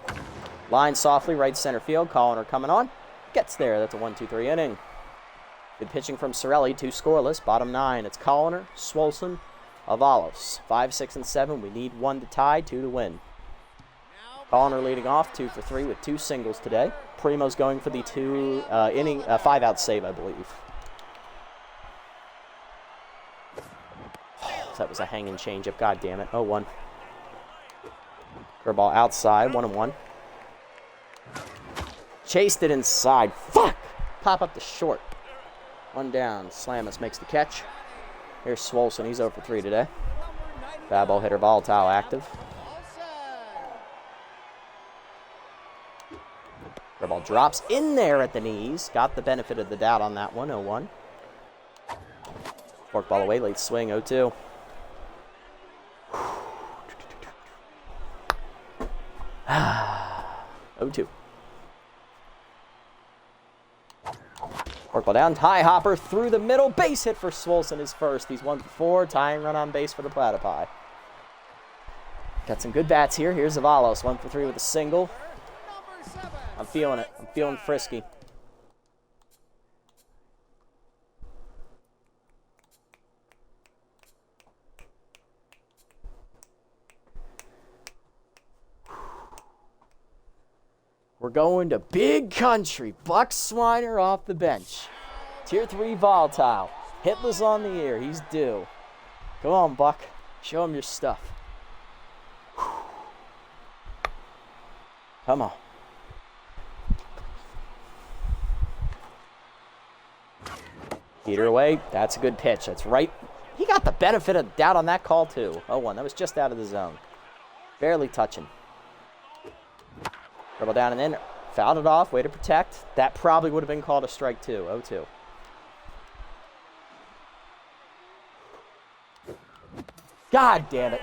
Line softly, right center field. Colliner coming on. Gets there. That's a 1-2-3 inning. Good pitching from Sorelli. 2 scoreless. Bottom 9. It's Colliner, Swolson, Avalos. 5, 6, and 7. We need 1 to tie, 2 to win. Colliner leading off, 2 for 3 with 2 singles today. Primo's going for the 5-out save, I believe. That was a hanging changeup. God damn it. 0-1. Curveball outside. 1-1. Chased it inside. Fuck! Pop up the short. 1 down. Slamus makes the catch. Here's Swolson. He's 0 for 3 today. Bad ball hitter, volatile, active. Curveball drops in there at the knees. Got the benefit of the doubt on that one. 0-1. Forkball away. Late swing. 0-2. 0-2. Forkball down. High hopper through the middle. Base hit for Swolson is first. He's 1 for 4. Tying run on base for the Platypi. Got some good bats here. Here's Avalos. 1 for 3 with a single. I'm feeling it. I'm feeling frisky. We're going to big country. Buck Swiner off the bench. Tier 3 volatile. Hitless on the air. He's due. Come on, Buck. Show him your stuff. Come on. Heater away. That's a good pitch. That's right. He got the benefit of the doubt on that call, too. 0-1. That was just out of the zone. Barely touching. Dribble down and in. Fouled it off. Way to protect. That probably would have been called a strike, too. 0-2. God damn it.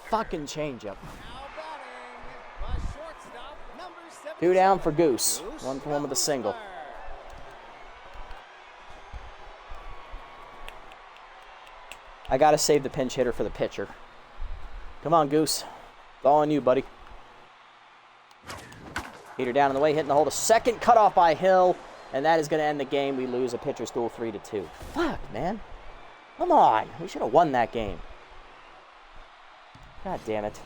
Fucking changeup. 2 down for Goose. 1 for 1 with a single. I got to save the pinch hitter for the pitcher. Come on, Goose. It's all on you, buddy. Heater down in the way, hitting the hole to second. Cut off by Hill. And that is going to end the game. We lose a pitcher's duel 3-2. Fuck, man. Come on. We should have won that game. God damn it.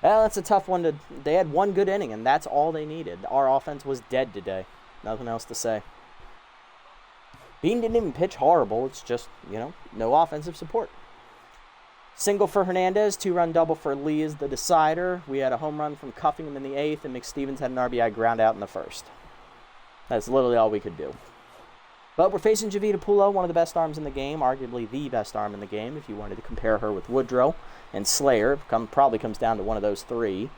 Well, that's a tough one to... They had 1 good inning, and that's all they needed. Our offense was dead today. Nothing else to say. Bean didn't even pitch horrible. It's just, no offensive support. Single for Hernandez. 2-run double for Lee is the decider. We had a home run from Cuffingham in the 8th, and McStevens had an RBI ground out in the 1st. That's literally all we could do. But we're facing Javita Pulo, one of the best arms in the game, arguably the best arm in the game, if you wanted to compare her with Woodrow and Slayer. Probably comes down to one of those 3.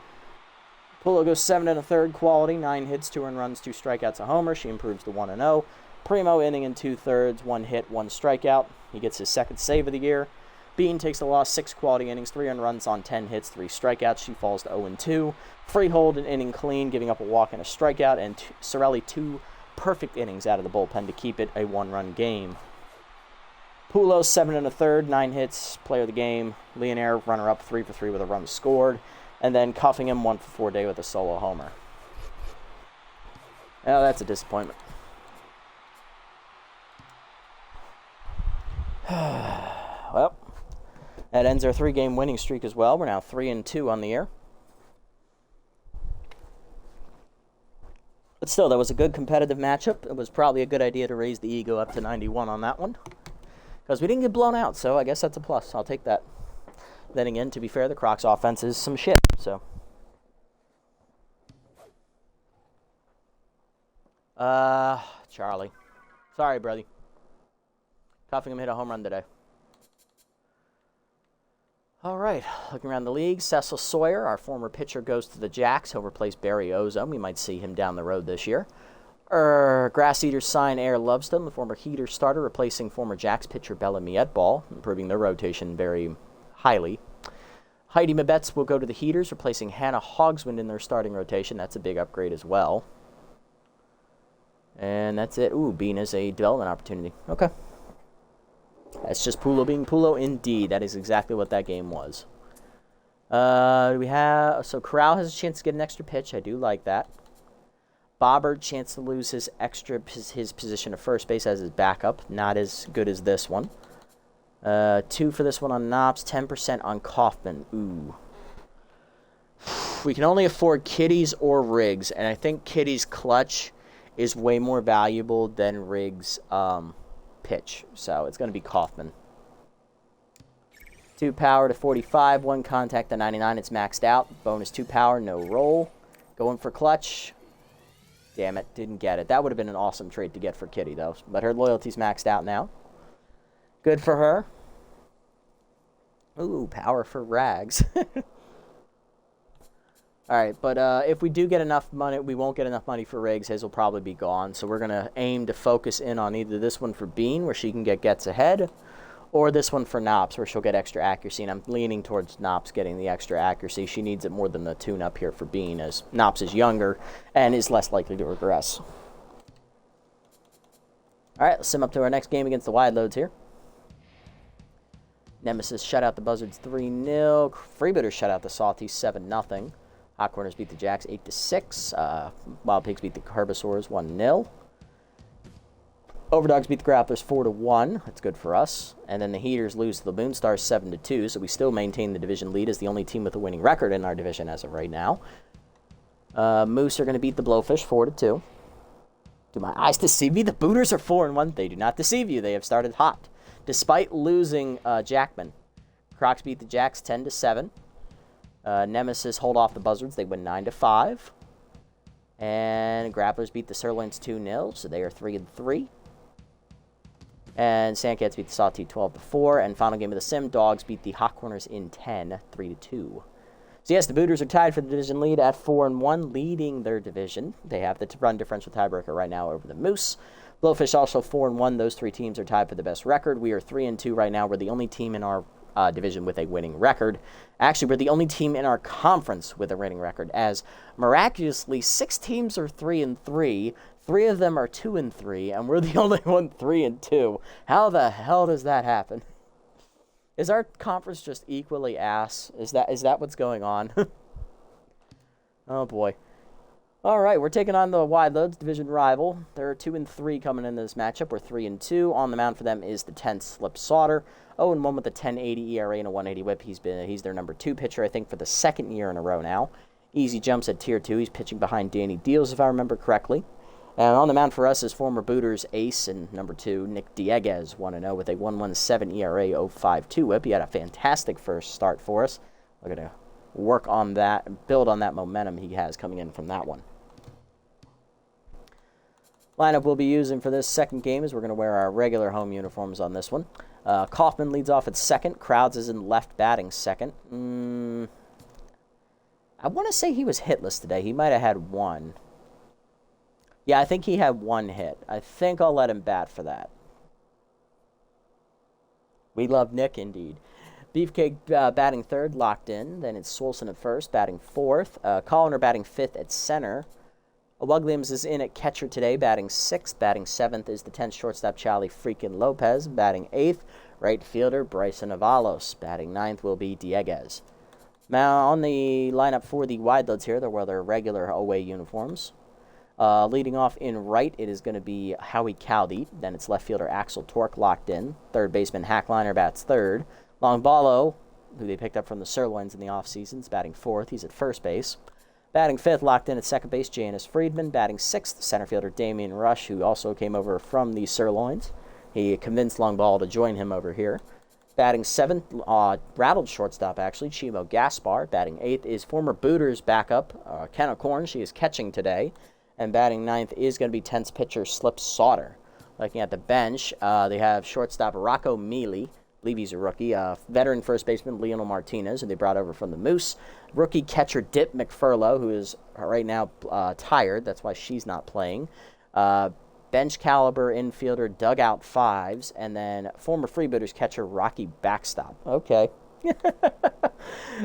Pulo goes 7 1/3 quality, 9 hits, 2 earned runs, 2 strikeouts, a homer. She improves to 1-0. Primo inning in 2/3, 1 hit, 1 strikeout. He gets his 2nd save of the year. Bean takes the loss, 6 quality innings, 3 earned runs on 10 hits, 3 strikeouts. She falls to 0-2. Freehold an inning clean, giving up a walk and a strikeout, and Sorelli 2 perfect innings out of the bullpen to keep it a 1-run game. Pulo 7 1/3, 9 hits, player of the game. Leonaire runner-up, 3 for 3 with a run scored, and then Cuffingham 1 for 4 day with a solo homer. Well, that's a disappointment. Well, that ends our 3-game winning streak as well. We're now 3-2 on the year. But still, that was a good competitive matchup. It was probably a good idea to raise the ego up to 91 on that one. Because we didn't get blown out, so I guess that's a plus. I'll take that. Then again, to be fair, the Crocs offense is some shit, so. Charlie. Sorry, brother. Cuffingham hit a home run today. All right, looking around the league, Cecil Sawyer, our former pitcher, goes to the Jacks. He'll replace Barry Ozone. We might see him down the road this year. Grass Eaters sign Air Lovestone, the former Heater starter, replacing former Jacks pitcher Bellamy Etball, improving their rotation very highly. Heidi Mabetz will go to the Heaters, replacing Hannah Hogswind in their starting rotation. That's a big upgrade as well. And that's it. Ooh, Bean is a development opportunity. Okay. That's just Pulo being Pulo indeed. That is exactly what that game was. We have... So Corral has a chance to get an extra pitch. I do like that. Bobber, chance to lose his position of first base as his backup. Not as good as this one. 2 for this one on Knops. 10% on Kaufman. Ooh. We can only afford Kitties or Riggs. And I think Kitties' clutch is way more valuable than Riggs' pitch. So it's going to be Kaufman. 2 power to 45. 1 contact to 99. It's maxed out. Bonus 2 power. No roll. Going for clutch. Damn it. Didn't get it. That would have been an awesome trade to get for Kitty, though. But her loyalty's maxed out now. Good for her. Ooh, power for Rags. All right, but if we do get enough money, we won't get enough money for Riggs. His will probably be gone. So we're going to aim to focus in on either this one for Bean, where she can get gets ahead, or this one for Knops, where she'll get extra accuracy. And I'm leaning towards Knops getting the extra accuracy. She needs it more than the tune-up here for Bean, as Knops is younger and is less likely to regress. All right, let's sim up to our next game against the Wideloads here. Nemesis shut out the Buzzards 3-0. Freebooters shut out the Salties 7-0. Hot Corners beat the Jacks 8-6. Wild Pigs beat the Herbivores 1-0. Overdogs beat the Grapplers 4-1. That's good for us. And then the Heaters lose to the Moonstars 7-2. So we still maintain the division lead as the only team with a winning record in our division as of right now. Moose are going to beat the Blowfish 4-2. Do my eyes deceive me? The Booters are 4-1. They do not deceive you. They have started hot, despite losing Jackman. Crocs beat the Jacks 10-7. Nemesis hold off the Buzzards. They win 9-5. And Grapplers beat the Sirloins 2-0, so they are 3-3. And Sandcats beat the Sawtee 12-4. And final game of the Sim, Dogs beat the Hot Corners in 10, 3-2. So yes, the Booters are tied for the division lead at 4-1, leading their division. They have the run differential tiebreaker right now over the Moose. Blowfish also 4-1. Those 3 teams are tied for the best record. We are 3-2 right now. We're the only team in our division with a winning record. Actually, we're the only team in our conference with a winning record, as miraculously 6 teams are 3-3, 3 of them are 2-3, and we're the only one 3-2. How the hell does that happen? Is our conference just equally ass? Is that what's going on? Oh boy. All right, we're taking on the Wideloads, division rival. They're 2-3 coming into this matchup. We're 3-2. On the mound for them is the 10th Slip Sauter. 0-1 with a 10.80 ERA and a 180 WHIP. He's their number 2 pitcher, I think, for the 2nd year in a row now. Easy jumps at tier 2. He's pitching behind Danny Deals, if I remember correctly. And on the mound for us is former Booters ace and number 2, Nick Dieguez, 1-0 with a 1.17 ERA, 0.52 WHIP. He had a fantastic first start for us. We're going to work on that and build on that momentum he has coming in from that one. Lineup we'll be using for this second game is we're going to wear our regular home uniforms on this one. Kaufman leads off at second. Crowds is in left batting second. I want to say he was hitless today. He might have had 1. Yeah, I think he had 1 hit. I think I'll let him bat for that. We love Nick, indeed. Beefcake batting third, locked in. Then it's Swolson at first, batting fourth. Colliner batting fifth at center. Williams is in at catcher today, batting 6th. Batting 7th is the 10th shortstop, Charlie freaking Lopez. Batting 8th, right fielder, Bryson Avalos. Batting 9th will be Dieguez. Now, on the lineup for the Wideloads here, they'll wear their regular away uniforms. Leading off in right, it is going to be Howie Caldy. Then it's left fielder Axel Torque llocked in. Third baseman Hackliner bats third. Longballo, who they picked up from the Sirloins in the offseason, is batting 4th. He's at first base. Batting 5th, locked in at second base, Janice Friedman. Batting 6th, center fielder Damian Rush, who also came over from the Sirloins. He convinced Longball to join him over here. Batting 7th, rattled shortstop, actually, Chimo Gaspar. Batting 8th is former Booters backup, Ken O'Corn. She is catching today. And batting 9th is going to be 10th pitcher Slip Sauter. Looking at the bench, they have shortstop Rocco Mealy. I believe he's a rookie. Veteran first baseman Lionel Martinez, who they brought over from the Moose. Rookie catcher Dip McFurlow, who is right now tired. That's why she's not playing. Bench caliber infielder Dugout Fives. And then former Freebooters catcher Rocky Backstop. Okay.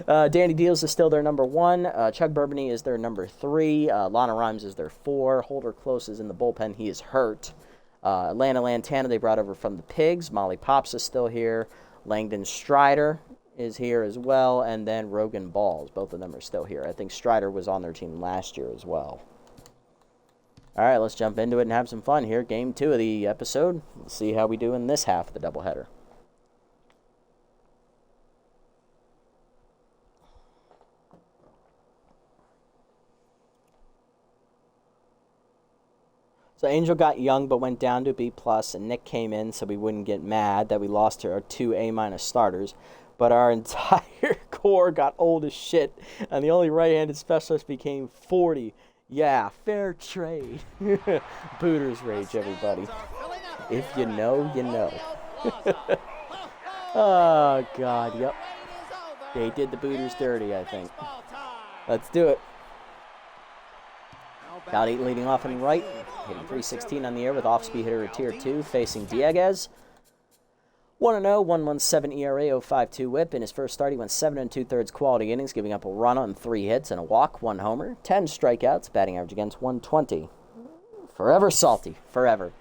Danny Deals is still their number 1. Chuck Bourbony is their number 3. Lana Rhymes is their 4. Holder Close is in the bullpen. He is hurt. Atlanta Lantana they brought over from the Pigs. Molly Pops is still here. Langdon Strider is here as well. And then Rogan Balls. Both of them are still here. I think Strider was on their team last year as well. All right, let's jump into it and have some fun here. Game 2 of the episode. Let's see how we do in this half of the doubleheader. So Angel got young but went down to B+, and Nick came in so we wouldn't get mad that we lost to our 2 A- starters. But our entire core got old as shit, and the only right-handed specialist became 40. Yeah, fair trade. Booters rage, everybody. If you know, you know. Oh, God, yep. They did the Booters dirty, I think. Let's do it. Got 8 leading off and right, hitting 316 on the air with off-speed hitter at Tier 2, facing Dieguez. 1-0, 1.17 ERA, 0.52 whip. In his first start, he went 7 2/3 quality innings, giving up a run on 3 hits and a walk, 1 homer, 10 strikeouts, batting average against 120. Forever salty, forever.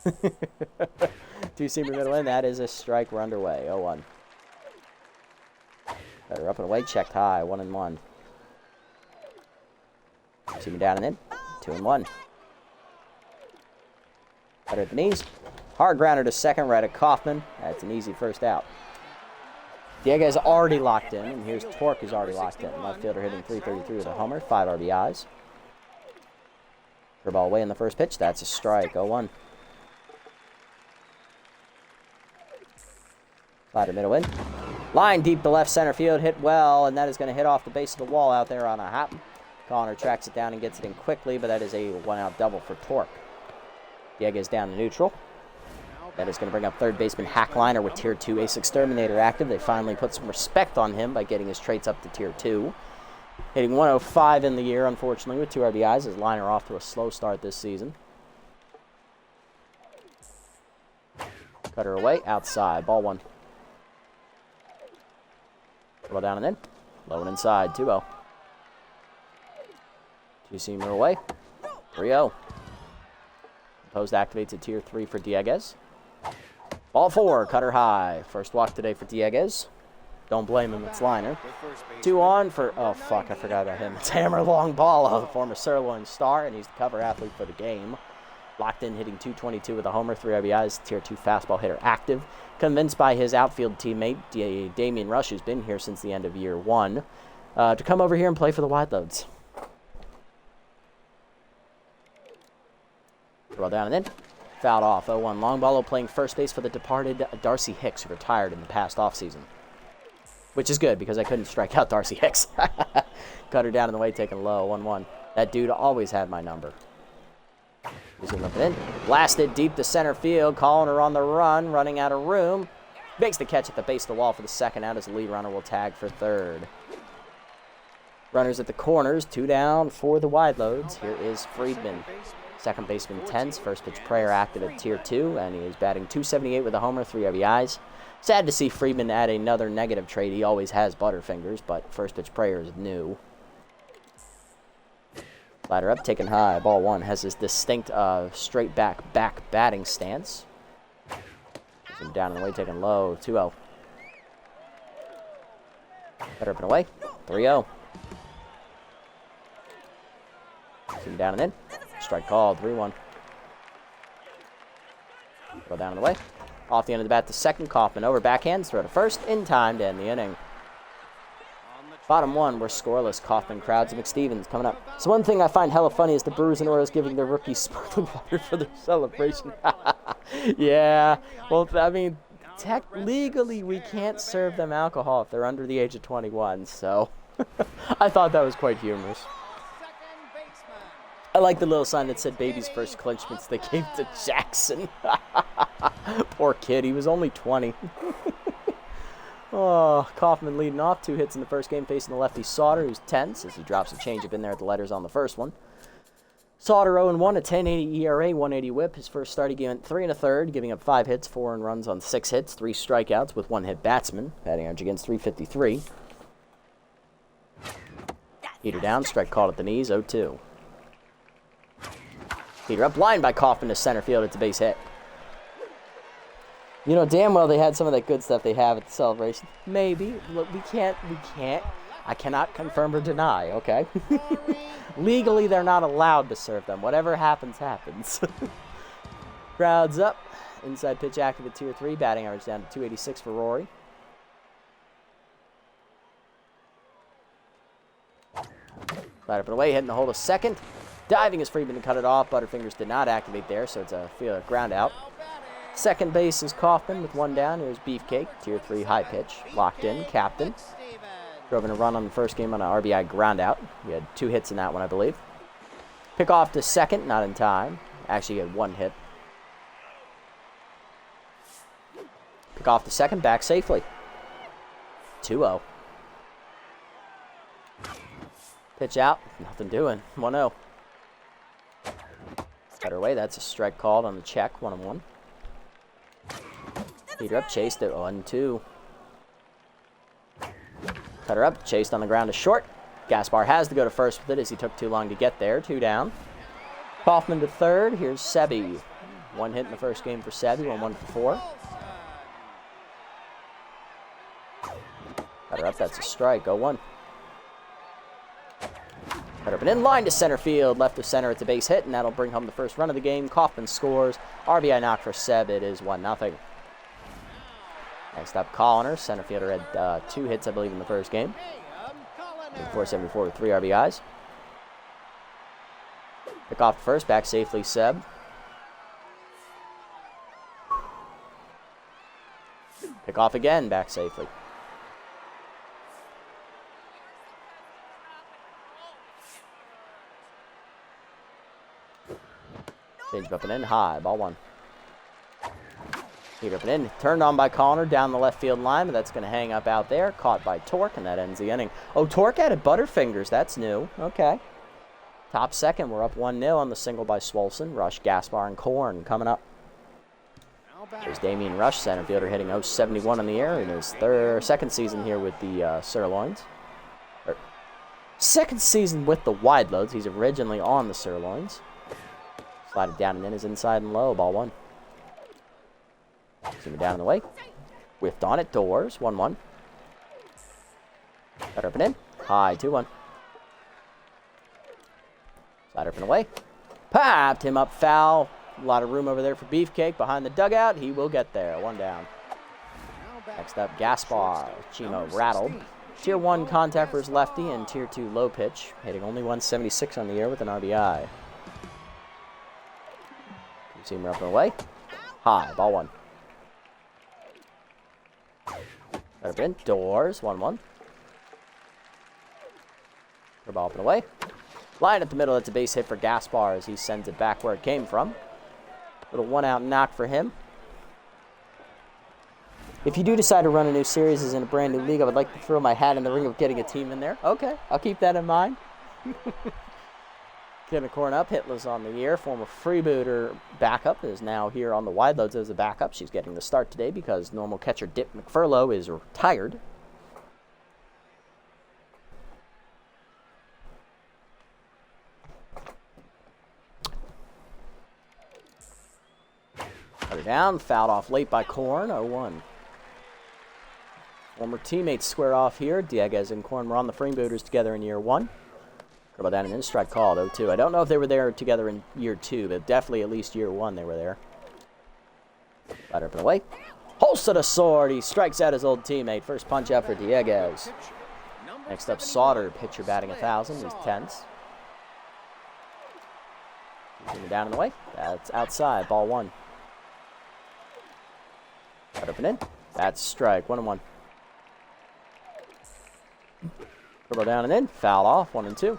2-seamer middle in, that is a strike, we're underway, 0-1. Better up and away, checked high, 1-1. 2-seamer down and in, 2-1. Better at the knees. Hard grounder to second, right at Kaufman. That's an easy first out. Dieguez already locked in, and here's Torque is already locked in. Left fielder hitting 333 with a homer, 5 RBIs. Curveball away in the first pitch. That's a strike, 0-1. Slider middle in. Line deep to left center field, hit well, and that is going to hit off the base of the wall out there on a hop. Connor tracks it down and gets it in quickly, but that is a 1-out double for Torque. Dieguez down to neutral. That is going to bring up third baseman Hackliner with Tier 2 Ace Exterminator active. They finally put some respect on him by getting his traits up to Tier 2. Hitting 105 in the year, unfortunately, with 2 RBIs. His Liner off to a slow start this season. Cutter away, outside, ball 1. Well down and in. Low and inside, 2-0. 2-seamer away, 3-0. Opposed activates at Tier 3 for Dieguez. Ball 4, cutter high. First walk today for Dieguez. Don't blame him, it's Liner. 2 on for, oh fuck, I forgot about him. It's Hammer Long Ball, the former Sirloin star, and he's the cover athlete for the game. Locked in, hitting 222 with a homer, 3 RBIs, Tier 2 fastball hitter active. Convinced by his outfield teammate, Damian Rush, who's been here since the end of year 1, to come over here and play for the Wideloads. Well down and in. Fouled off. 0-1. Longballo playing first base for the departed Darcy Hicks, who retired in the past offseason. Which is good, because I couldn't strike out Darcy Hicks. Cutter down in the way, taken low. 1-1. That dude always had my number. He's going to up and in. Blasted deep to center field. Calling her on the run. Running out of room. Makes the catch at the base of the wall for the second out as the lead runner will tag for third. Runners at the corners. 2 down for the Wideloads. Here is Friedman. Second baseman Tense, first pitch Prayer active at Tier 2, and he is batting .278 with a homer, 3 RBIs. Sad to see Friedman add another negative trait. He always has butterfingers, but first pitch Prayer is new. Ladder up, taken high, ball 1. Has his distinct straight back batting stance. Puts him down in the way, taken low, 2-0. Better up and away, 3-0. Puts him down and in. Strike called, 3-1. Go down and away. Off the end of the bat to second. Kaufman over backhands. Throw to first. In time to end the inning. Bottom 1, we're scoreless. Kaufman crowds and McStevens coming up. So one thing I find hella funny is the Brewers and Orioles giving their rookies sparkling water for their celebration. Yeah. Well, I mean, legally we can't serve them alcohol if they're under the age of 21. So I thought that was quite humorous. I like the little sign that said baby's first clinchments they gave to Jackson. Poor kid, he was only 20. Oh, Kaufman leading off. 2 hits in the first game facing the lefty Sauter, who's tense as he drops a changeup in there at the letters on the first one. Sauter 0-1, a 10.80 ERA, 180 whip. His first start he gave 3 1/3, giving up 5 hits, 4 earned runs on 6 hits, 3 strikeouts with 1 hit batsman, batting average against .353. Heater down, strike called at the knees, 0-2. Heater up, line by Kaufman to center field. It's a base hit. You know damn well they had some of that good stuff they have at the celebration. Maybe. Look, we can't. I cannot confirm or deny, okay? Legally, they're not allowed to serve them. Whatever happens, happens. Crowd's up. Inside pitch active at tier 3. Batting average down to 286 for Rory. Right up and away, hitting the hole to second. Diving is Friedman to cut it off. Butterfingers did not activate there, so it's a ground out. Second base is Kaufman with one down. Here's Beefcake, tier 3 high pitch. Locked in, captain. Drove in a run on the first game on an RBI ground out. He had 2 hits in that one, I believe. Pick off to second, not in time. Actually, he had 1 hit. Pick off to second, back safely. 2-0. Pitch out, nothing doing. 1-0. Better way, that's a strike called on the check, 1-1. Heater up, chased it, 1-2. Cutter up, chased on the ground to short. Gaspar has to go to first with it as he took too long to get there. 2 down. Kaufman to third. Here's Sebi. 1 hit in the first game for Sebi, 1 for 4. Cutter up, that's a strike, 0-1. Cutter up and in line to center field. Left of center, it's a base hit, and that'll bring home the first run of the game. Kaufman scores. RBI knock for Seb. It is 1-0. Next up, Colliner. Center fielder had 2 hits, I believe, in the first game. 474 with 3 RBIs. Pick off first, back safely, Seb. Pick off again, back safely. Change up and in, high, ball 1. Heat up and in, turned on by Colliner down the left field line, but that's going to hang up out there. Caught by Torque, and that ends the inning. Oh, Torque added Butterfingers, that's new. Okay. Top second, we're up 1-0 on the single by Swolson. Rush, Gaspar, and Korn coming up. There's Damian Rush, center fielder, hitting 071 in the air in his second season here with the Sirloins. Second season with the Wideloads. He's originally on the Sirloins. Slide it down and in is inside and low. Ball 1. Zoom it down and away. Whiffed on it. Doors. 1-1. Cut up and in. High. 2-1. Slide up and away. Popped him up foul. A lot of room over there for Beefcake behind the dugout. He will get there. 1 down. Next up, Gaspar. Chimo rattled. Tier 1 contact for his lefty and Tier 2 low pitch. Hitting only 176 on the year with an RBI. Seamer up and away. High. Ball 1. Better in. Doors. 1-1. Ball up and away. Line at the middle. That's a base hit for Gaspar as he sends it back where it came from. Little 1-out knock for him. If you do decide to run a new series as in a brand new league, I would like to throw my hat in the ring of getting a team in there. Okay, I'll keep that in mind. Getting a corn up. Hitless on the year. Former freebooter backup is now here on the Wideloads as a backup. She's getting the start today because normal catcher Dip McFurlow is retired. Cut her down. Fouled off late by Korn. 0-1. Former teammates square off here. Dieguez and Korn were on the freebooters together in year 1. Dribble down and in, strike called, 0-2. I don't know if they were there together in year 2, but definitely at least year 1 they were there. Right up and away. Holster to sword. He strikes out his old teammate. First punch out for Dieguez. Next up, Sauter, pitcher batting 1,000. He's tense. Moving down and away. That's outside. Ball 1. Right up and in. That's strike. 1-1. Dribble down and in. Foul off. 1-2.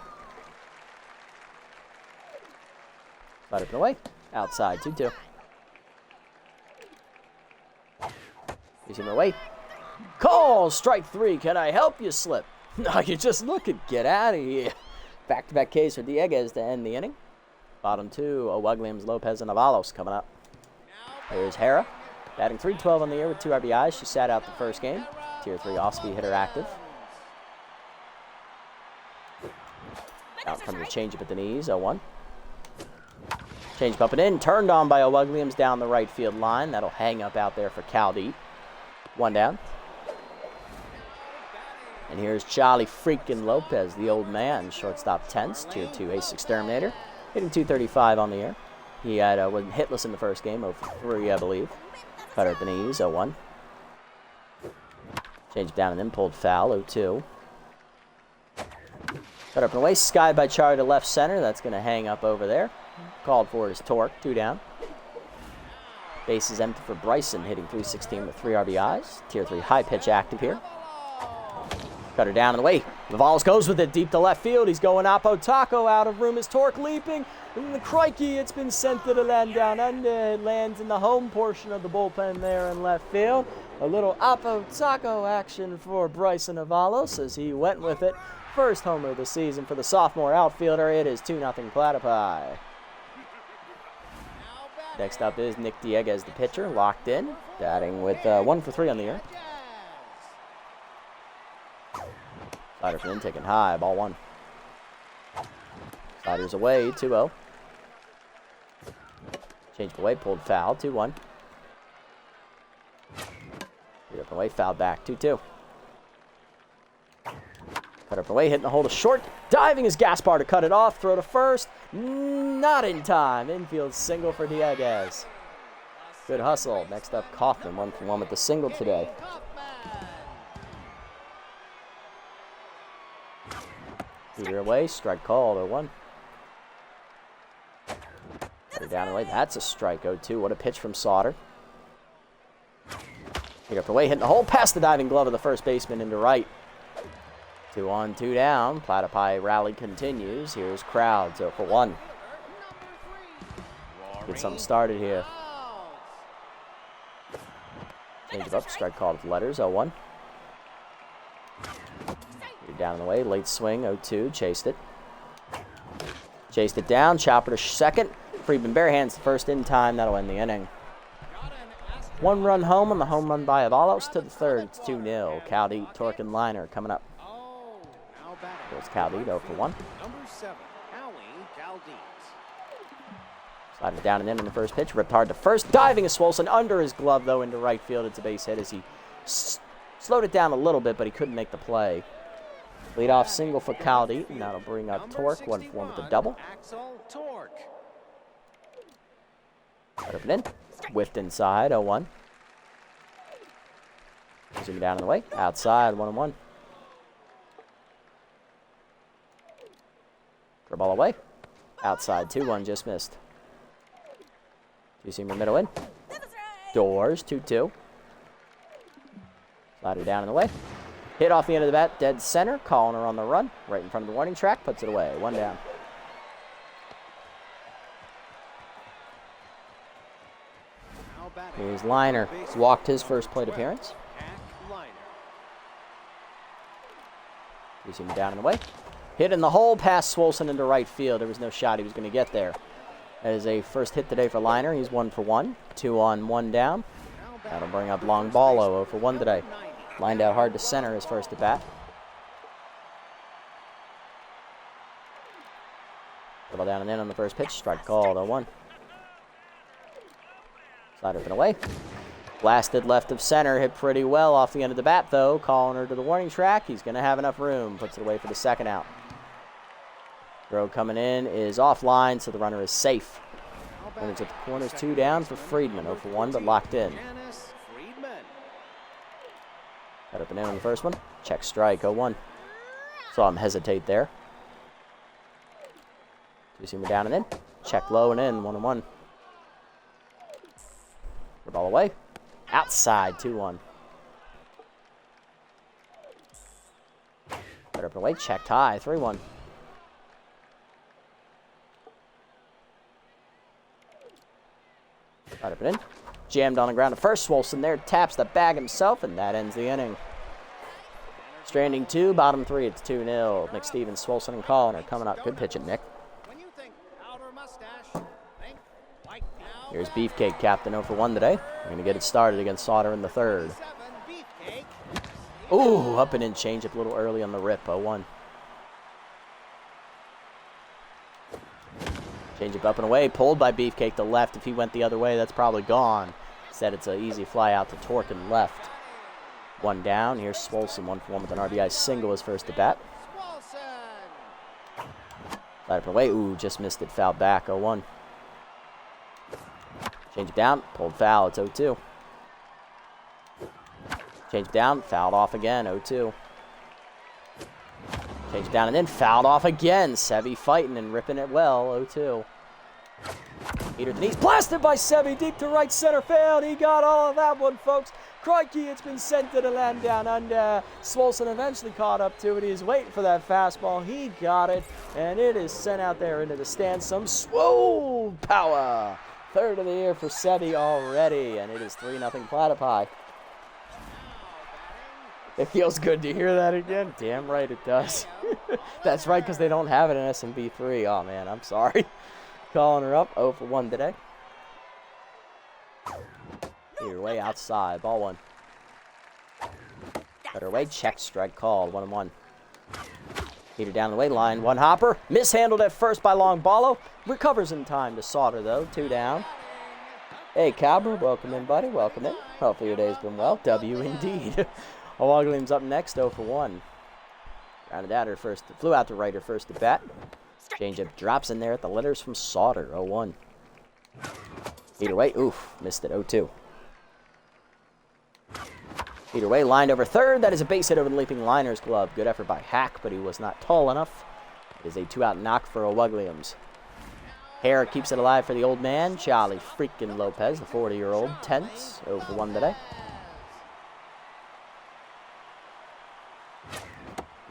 Right up and away. Outside. 2-2. He's in the way. Call. Strike 3. Can I help you, Slip? No, you're just looking. Get out of here. Back-to-back Ks for Dieguez to end the inning. Bottom 2. Williams, Lopez, and Avalos coming up. Here's Hera. Batting .312 on the year with 2 RBIs. She sat out the first game. Tier 3 off-speed hitter active. Out comes the changeup at the knees. 0-1. Change up and in. Turned on by Williams down the right field line. That'll hang up out there for Cal to eat. 1 down. And here's Charlie freaking Lopez, the old man. Shortstop tense. Tier 2 ace exterminator. Hitting 235 on the air. He had was hitless in the first game. 0-3, I believe. Cutter at the knees. 0-1. Change down and then pulled foul. 0-2. Cut up and away. Skied by Charlie to left center. That's going to hang up over there. Called for his torque. 2 down. Base is empty for Bryson, hitting 316 with 3 RBIs. Tier 3 high pitch active here. Cutter down and away. Navalis goes with it deep to left field. He's going Oppo Taco out of room. His torque leaping. And the crikey, it's been sent to the land down under. It lands in the home portion of the bullpen there in left field. A little Oppo Taco action for Bryson Navalis as he went with it. First homer of the season for the sophomore outfielder. It is 2-0 Platypi. Next up is Nick Dieguez, the pitcher, locked in, batting with 1 for 3 on the year. Slider from in, taken high, ball 1. Sliders away, 2-0. Changed away, pulled foul, 2-1. Get up and away, fouled back, 2-2. Cut up and away, hitting the hole to short. Diving is Gaspar to cut it off. Throw to first. Not in time. Infield single for Dieguez. Good hustle. Next up, Kaufman. 1 for 1 with the single today. Either away. Strike called. 0-1. Cut it down and away. That's a strike. 0-2. What a pitch from Sauter. Get up and away. Hitting the hole. Past the diving glove of the first baseman into right. 2 on, 2 down. Platypi rally continues. Here's Crowds, 0 for 1. Get something started here. Change it up. Strike called with letters, 0-1. You're down in the way. Late swing, 0-2. Chased it. Chased it down. Chopper to second. Friedman bare hands the first in time. That'll end the inning. 1 run home on the home run by Avalos to the third. It's 2-0. Cowdy, Torque, and Liner coming up. There's Caldete, 0 for 1. Number 7, Howie Caldete. Sliding down and in the first pitch. Ripped hard to first. Diving is Swolson under his glove, though, into right field. It's a base hit as he slowed it down a little bit, but he couldn't make the play. Leadoff single for Caldete, and that'll bring up Torque, 1 for 1 with a double. Cut up and in. Whiffed inside, 0-1. Zooming down in the way. Outside, 1-1. For ball away. Outside, 2-1, just missed. Two-seamer middle in. Doors, 2-2. Slider down in the way. Hit off the end of the bat, dead center. Calling her on the run. Right in front of the warning track. Puts it away. 1 down. Here's Liner. He's walked his first plate appearance. Two-seamer down in the way. Hit in the hole, past Swolson into right field. There was no shot he was going to get there. That is a first hit today for Liner. He's 1 for 1. 2 on, 1 down. That'll bring up Long Ballo, 0 for 1 today. Lined out hard to center his first at bat. Double down and in on the first pitch. Strike called, 0-1. Slider up and away. Blasted left of center. Hit pretty well off the end of the bat, though. Calling her to the warning track. He's going to have enough room. Puts it away for the second out. Throw coming in is offline, so the runner is safe. Runners at the corners, 2 down for Friedman. 0 for 1, but locked in. Cut up and in on the first one. Check strike, 0-1. Saw him hesitate there. Two-seamer down and in. Check low and in, 1-1. The ball away. Outside, 2-1. Cut up and away. Checked high, 3-1. Cut up and in. Jammed on the ground at first. Swolson there taps the bag himself, and that ends the inning. Stranding 2, bottom 3. It's 2-0. Nick Stevens, Swolson, and Collin are coming up. Good pitching, Nick. Here's Beefcake, captain, 0 for 1 today. We're going to get it started against Sauter in the third. Ooh, up and in, change up a little early on the rip, 0-1. Change it up and away. Pulled by Beefcake to left. If he went the other way, that's probably gone. Instead, it's an easy fly out to Torque and left. One down. Here's Swolson, 1-for-1 with an RBI single, his first at bat. Slide up and away. Ooh, just missed it. Foul back. 0-1. Change it down. Pulled foul. It's 0-2. Change it down. Fouled off again. 0-2. Change it down and then fouled off again. Sevi fighting and ripping it well. 0-2. Heater to the knees. Blasted by Sevi deep to right center field. He got all of that one, folks. Crikey, it's been sent to the land down under. Swolson eventually caught up to it. He's waiting for that fastball. He got it, and it is sent out there into the stands. Some swole power. Third of the year for Sevi already, and it is 3-0 Platypi. It feels good to hear that again. Damn right it does. That's right, because they don't have it in SMB4. Oh, man, I'm sorry. Calling her up. 0-for-1 today. Either way, outside. Ball 1. Better way. Check, strike called. 1-1. Heater down the way. Line 1 hopper. Mishandled at first by Long Ballo. Recovers in time to Sauter, though. 2 down. Hey, Cabra. Welcome in, buddy. Welcome in. Hopefully your day's been well. W indeed. O'Woggliam's up next. 0-for-1. Rounded out her first. Flew out to right her first at bat. Changeup drops in there at the letters from Sauter. 0-1. Either way. Oof. Missed it. 0-2. Either way, lined over third. That is a base hit over the leaping liner's glove. Good effort by Hack, but he was not tall enough. It is a 2-out knock for O'Woggliams. Hare keeps it alive for the old man. Charlie freaking Lopez, the 40-year-old. Tense. 0-for-1 today.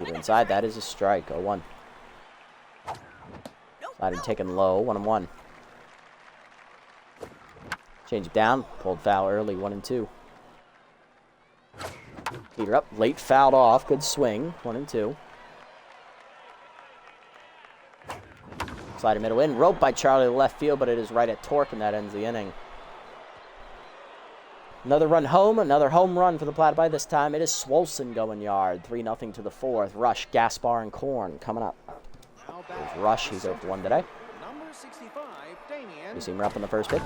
Either inside. That is a strike. 0-1. Slider taken low. 1-1. Change it down. Pulled foul early. 1-2. Heater up, late fouled off, good swing, 1-2. Slider middle in, roped by Charlie to left field, but it is right at Torque, and that ends the inning. Another run home, another home run for the Platypi. This time it is Swolson going yard, 3-0 to the 4th. Rush, Gaspar, and Korn coming up. There's Rush, he's 0-for-1 today. You see him up on the first pitch.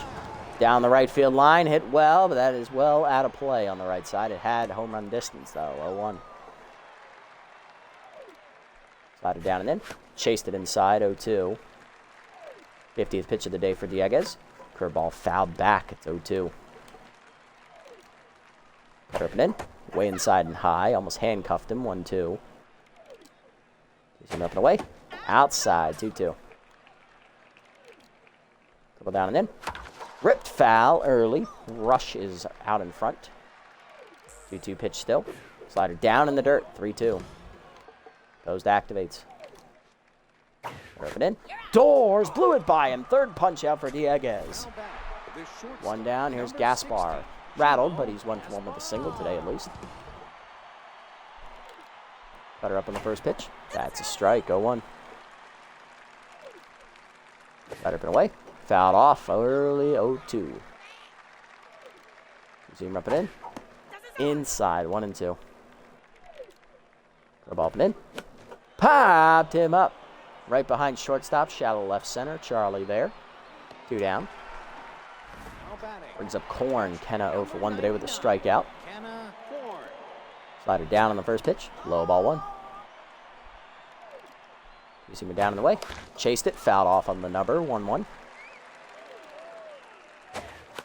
Down the right field line, hit well, but that is well out of play on the right side. It had home run distance, though, 0-1. Slider down and in. Chased it inside, 0-2. 50th pitch of the day for Dieguez. Curveball fouled back, it's 0-2. Cut up and in. Way inside and high, almost handcuffed him, 1-2. He's him up and away. Outside, 2-2. Couple down and in. Ripped foul early. Rush is out in front. 2-2 pitch still. Slider down in the dirt. 3-2. Goes to activates. Rip it in. Doors blew it by him. Third punch out for Dieguez. 1 down. Here's Gaspar. Rattled, but he's 1-for-1 with a single today at least. Cutter up on the first pitch. That's a strike. 0-1. Slider up and away. Fouled off early, 0-2. Zoom up and in. Inside, 1-2. Ball up and in. Popped him up. Right behind shortstop, shallow left center. Charlie there. 2 down. Brings up Korn. Kenna 0-for-1 today with a strikeout. Slider down on the first pitch. Low ball 1. You see me down in the way. Chased it. Fouled off on the number. 1-1.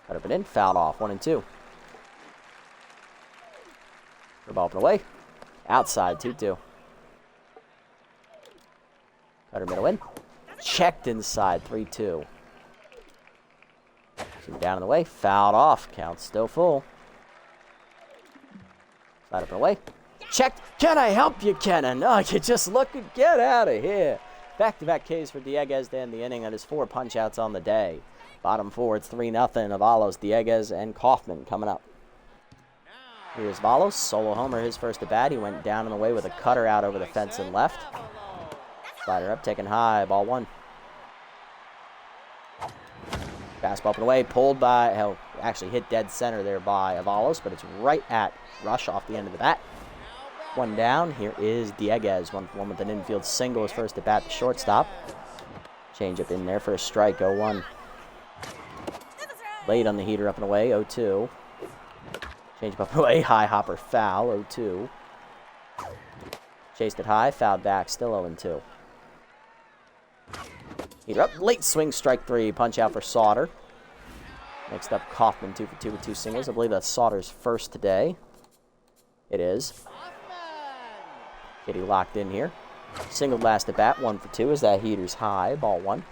Cut up and in, fouled off, 1-2. Ball up and away. Outside, 2-2. Cutter middle in. Checked inside, 3-2. Down in the way, fouled off, count still full. Slide up and away. Checked. Can I help you, Kenan? Oh, you just looking. Get out of here. Back-to-back Ks for Dieguez to end the inning. That is 4 punch-outs on the day. Bottom 4, it's 3-0. Avalos, Dieguez, and Kaufman coming up. Here's Valos, solo homer, his first at bat. He went down and away with a cutter out over the fence and left. Slider up, taken high, ball 1. Fastball up and away, pulled by, actually hit dead center there by Avalos, but it's right at Rush off the end of the bat. 1 down, here is Dieguez, 1-for-1 with an infield single, his first at bat to shortstop. Change up in there for a strike, 0-1. Late on the heater, up and away, 0-2. Change up and away, high hopper foul, 0-2. Chased it high, fouled back, still 0-2. Heater up, late swing, strike 3, punch out for Sauter. Next up, Kaufman, 2 for 2 with 2 singles. I believe that's Sauter's first today. It is. Kitty locked in here. Singled last at bat, 1 for 2 as that heater's high, ball 1.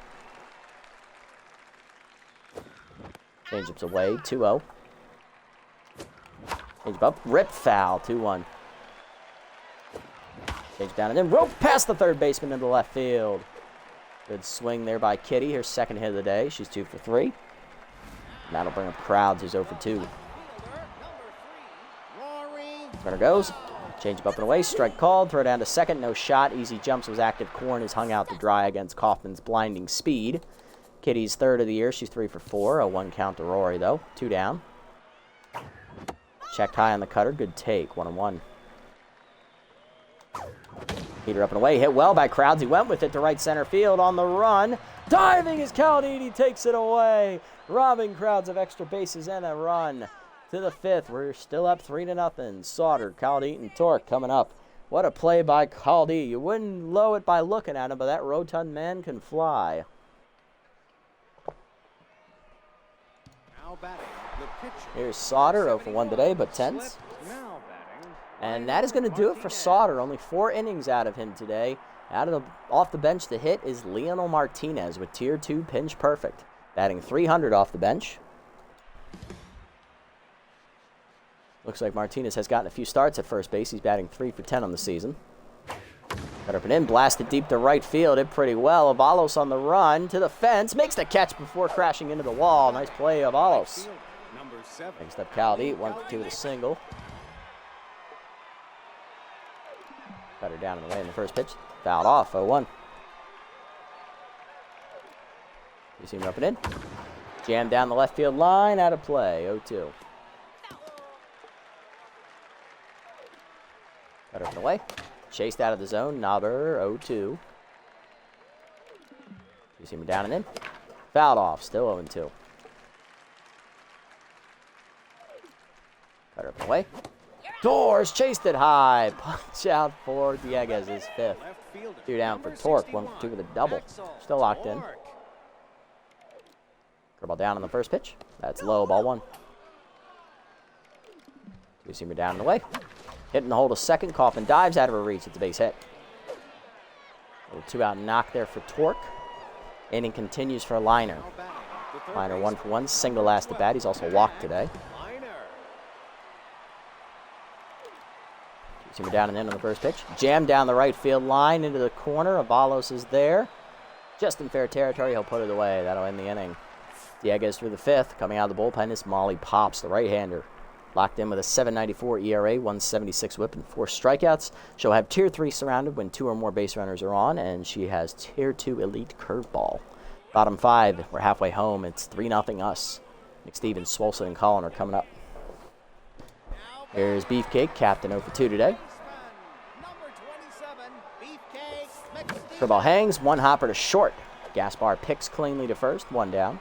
Change-ups away, 2-0. Change up, rip foul, 2-1. Change down and then rope past the third baseman into left field. Good swing there by Kitty, her second hit of the day. She's 2 for 3. And that'll bring up Crowds, who's 0 for 2. Runner goes. Change up and away, strike called, throw down to second, no shot. Easy jumps was active. Corn is hung out to dry against Kaufman's blinding speed. Kitty's third of the year, she's 3 for 4. A 1 count to Rory though, 2 down. Checked high on the cutter, good take, 1-1. Heater up and away, hit well by Crowds. He went with it to right center field on the run. Diving as Caldini takes it away, robbing Crowds of extra bases and a run. To the 5th, we're still up 3-0. Sauter, Caldi, and Torque coming up. What a play by Caldi. You wouldn't know it by looking at him, but that rotund man can fly. Now batting, the pitcher. Here's Sauter, 0 for 1 today, but tense. And that is going to do it for Sauter. Only 4 innings out of him today. Off the bench, the hit is Leonel Martinez with Tier 2 pinch perfect. Batting 300 off the bench. Looks like Martinez has gotten a few starts at first base. He's batting 3 for 10 on the season. Got up and in, blasted deep to right field. Did pretty well. Avalos on the run to the fence. Makes the catch before crashing into the wall. Nice play, Avalos. Next up, Caldi, 1 for 2 with a single. Got her down in the way in the first pitch. Fouled off, 0-1. You see him up and in. Jammed down the left field line, out of play, 0-2. Got her up and away. Chased out of the zone, Knobber, 0-2. You see him down and in. Fouled off, still 0-2. Got her up and away. Doors chased it high. Punch out for Dieguez, his 5th. 2 down for Torque, 1 for 2 with a double. Still locked in. Curveball down on the first pitch. That's low, ball 1. You see me down and away. Hitting the hole to second. Kaufman dives out of her reach. It's a base hit. A little 2-out knock there for Torque. Inning continues for Liner. Liner 1 for 1. Single last at bat. He's also walked today. You see me down and in on the first pitch. Jammed down the right field line into the corner. Avalos is there. Just in fair territory. He'll put it away. That'll end the inning. Dieguez through the 5th. Coming out of the bullpen is Molly Pops, the right-hander. Locked in with a 7.94 ERA, 176 whip, and 4 strikeouts. She'll have Tier 3 surrounded when 2 or more base runners are on, and she has Tier 2 elite curveball. Bottom 5, we're halfway home. It's 3-0 us. McStevens, Swolson, and Collin are coming up. Here's Beefcake, captain 0 for 2 today. Curveball hangs, 1 hopper to short. Gaspar picks cleanly to first, 1 down.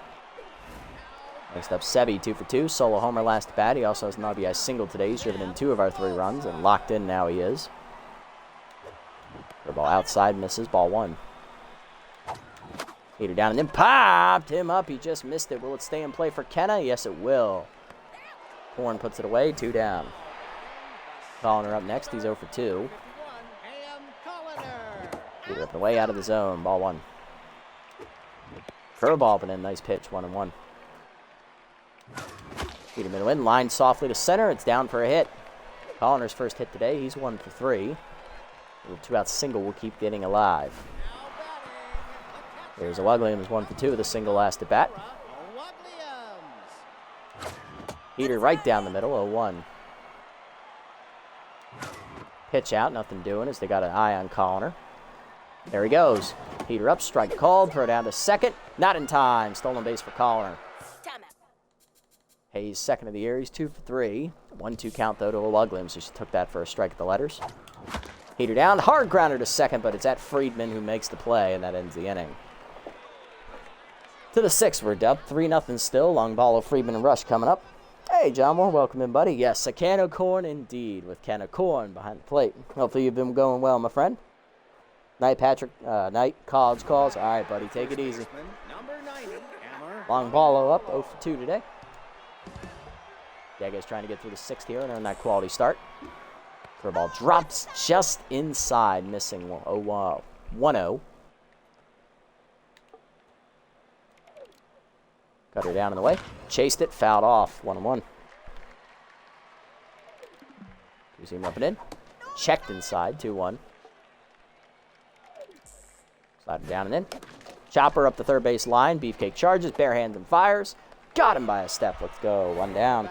Next up, Sebi, 2 for 2. Solo homer last at bat. He also has an RBI single today. He's driven in 2 of our 3 runs, and locked in now he is. Curveball outside, misses, ball 1. Heater down and then popped him up. He just missed it. Will it stay in play for Kenna? Yes, it will. Horn puts it away, 2 down. Calling her up next. He's 0 for 2. Heater up and away out of the zone, ball 1. Curveball, but in, nice pitch, 1-1. Heater middle in, line softly to center. It's down for a hit. Colliner's first hit today. He's 1 for 3. A little 2-out single will keep the inning alive. There's a Williams, 1 for 2 with a single last at bat. Heater right down the middle, 0-1. Pitch out, nothing doing as they got an eye on Colliner. There he goes. Heater up, strike called, throw down to second. Not in time. Stolen base for Colliner. Hayes, second of the year. He's 2 for 3. 1-2 count, though, to Williams, so she took that for a strike at the letters. Heater down. Hard grounder to second, but it's at Friedman who makes the play, and that ends the inning. To the 6th, we're up 3-0 still. Long ball of Friedman and Rush coming up. Hey, John Moore, welcome in, buddy. Yes, a can of corn indeed, with can of corn behind the plate. Hopefully you've been going well, my friend. Night, Patrick. Night, college calls. All right, buddy, take it easy. Long ball up, 0 for 2 today. Diegez trying to get through the 6th here and earn that quality start. Curveball drops just inside, missing 1-0. Got her down in the way. Chased it, fouled off. 1-1. You see him up and in. Checked inside, 2-1. Slide it down and in. Chopper up the third base line. Beefcake charges, bare hands and fires. Got him by a step. Let's go. 1 down.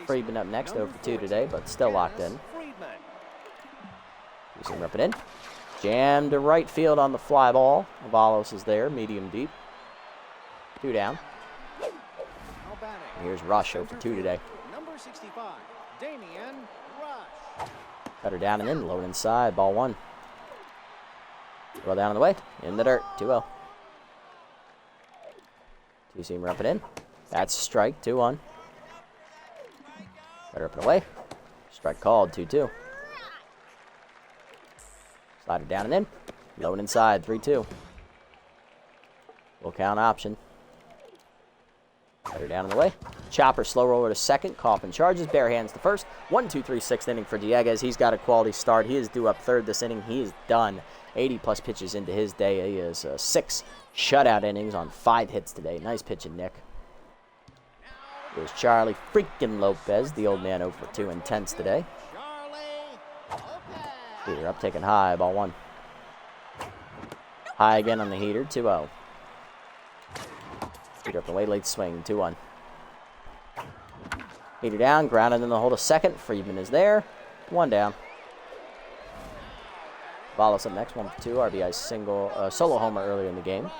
Friedman up next, 0 for 2 today, but still locked in. You see him up and in. Jammed to right field on the fly ball. Avalos is there, medium deep. 2 down. And here's Rush, 0 for 2 today. Number 65, Damian Rush. Cut her down and in, low inside, ball 1. Well down in the way, in the dirt, 2-0. Two-seamer up and in. That's a strike, 2-1. Cut her up and away. Strike called, 2-2. Slide her down and in. Low and inside, 3-2. Full count option. Cut her down in the way. Chopper, slow roller to second. Coffin charges, bare hands to first. 1-2-3, 6th inning for Diegez. He's got a quality start. He is due up third this inning. He is done. 80-plus pitches into his day. He is 6 shutout innings on 5 hits today. Nice pitching, Nick. Here's Charlie freaking Lopez, the old man, 0 for 2 intense today. Heater up, taking high, ball 1. High again on the heater, 2-0. Heater up the way, late swing, 2-1. Heater down, grounded in the hole to second. Friedman is there, 1 down. Valos up next, 1 for 2. RBI single, solo homer earlier in the game.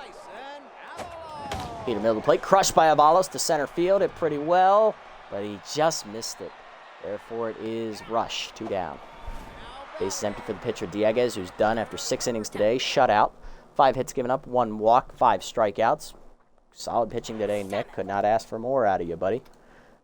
Heater middle of the plate, crushed by Avalos to center field. It pretty well, but he just missed it. Therefore, it is Rush, 2 down. Base is empty for the pitcher Diegez, who's done after 6 innings today. Shutout, 5 hits given up, 1 walk, 5 strikeouts. Solid pitching today, Nick. Could not ask for more out of you, buddy.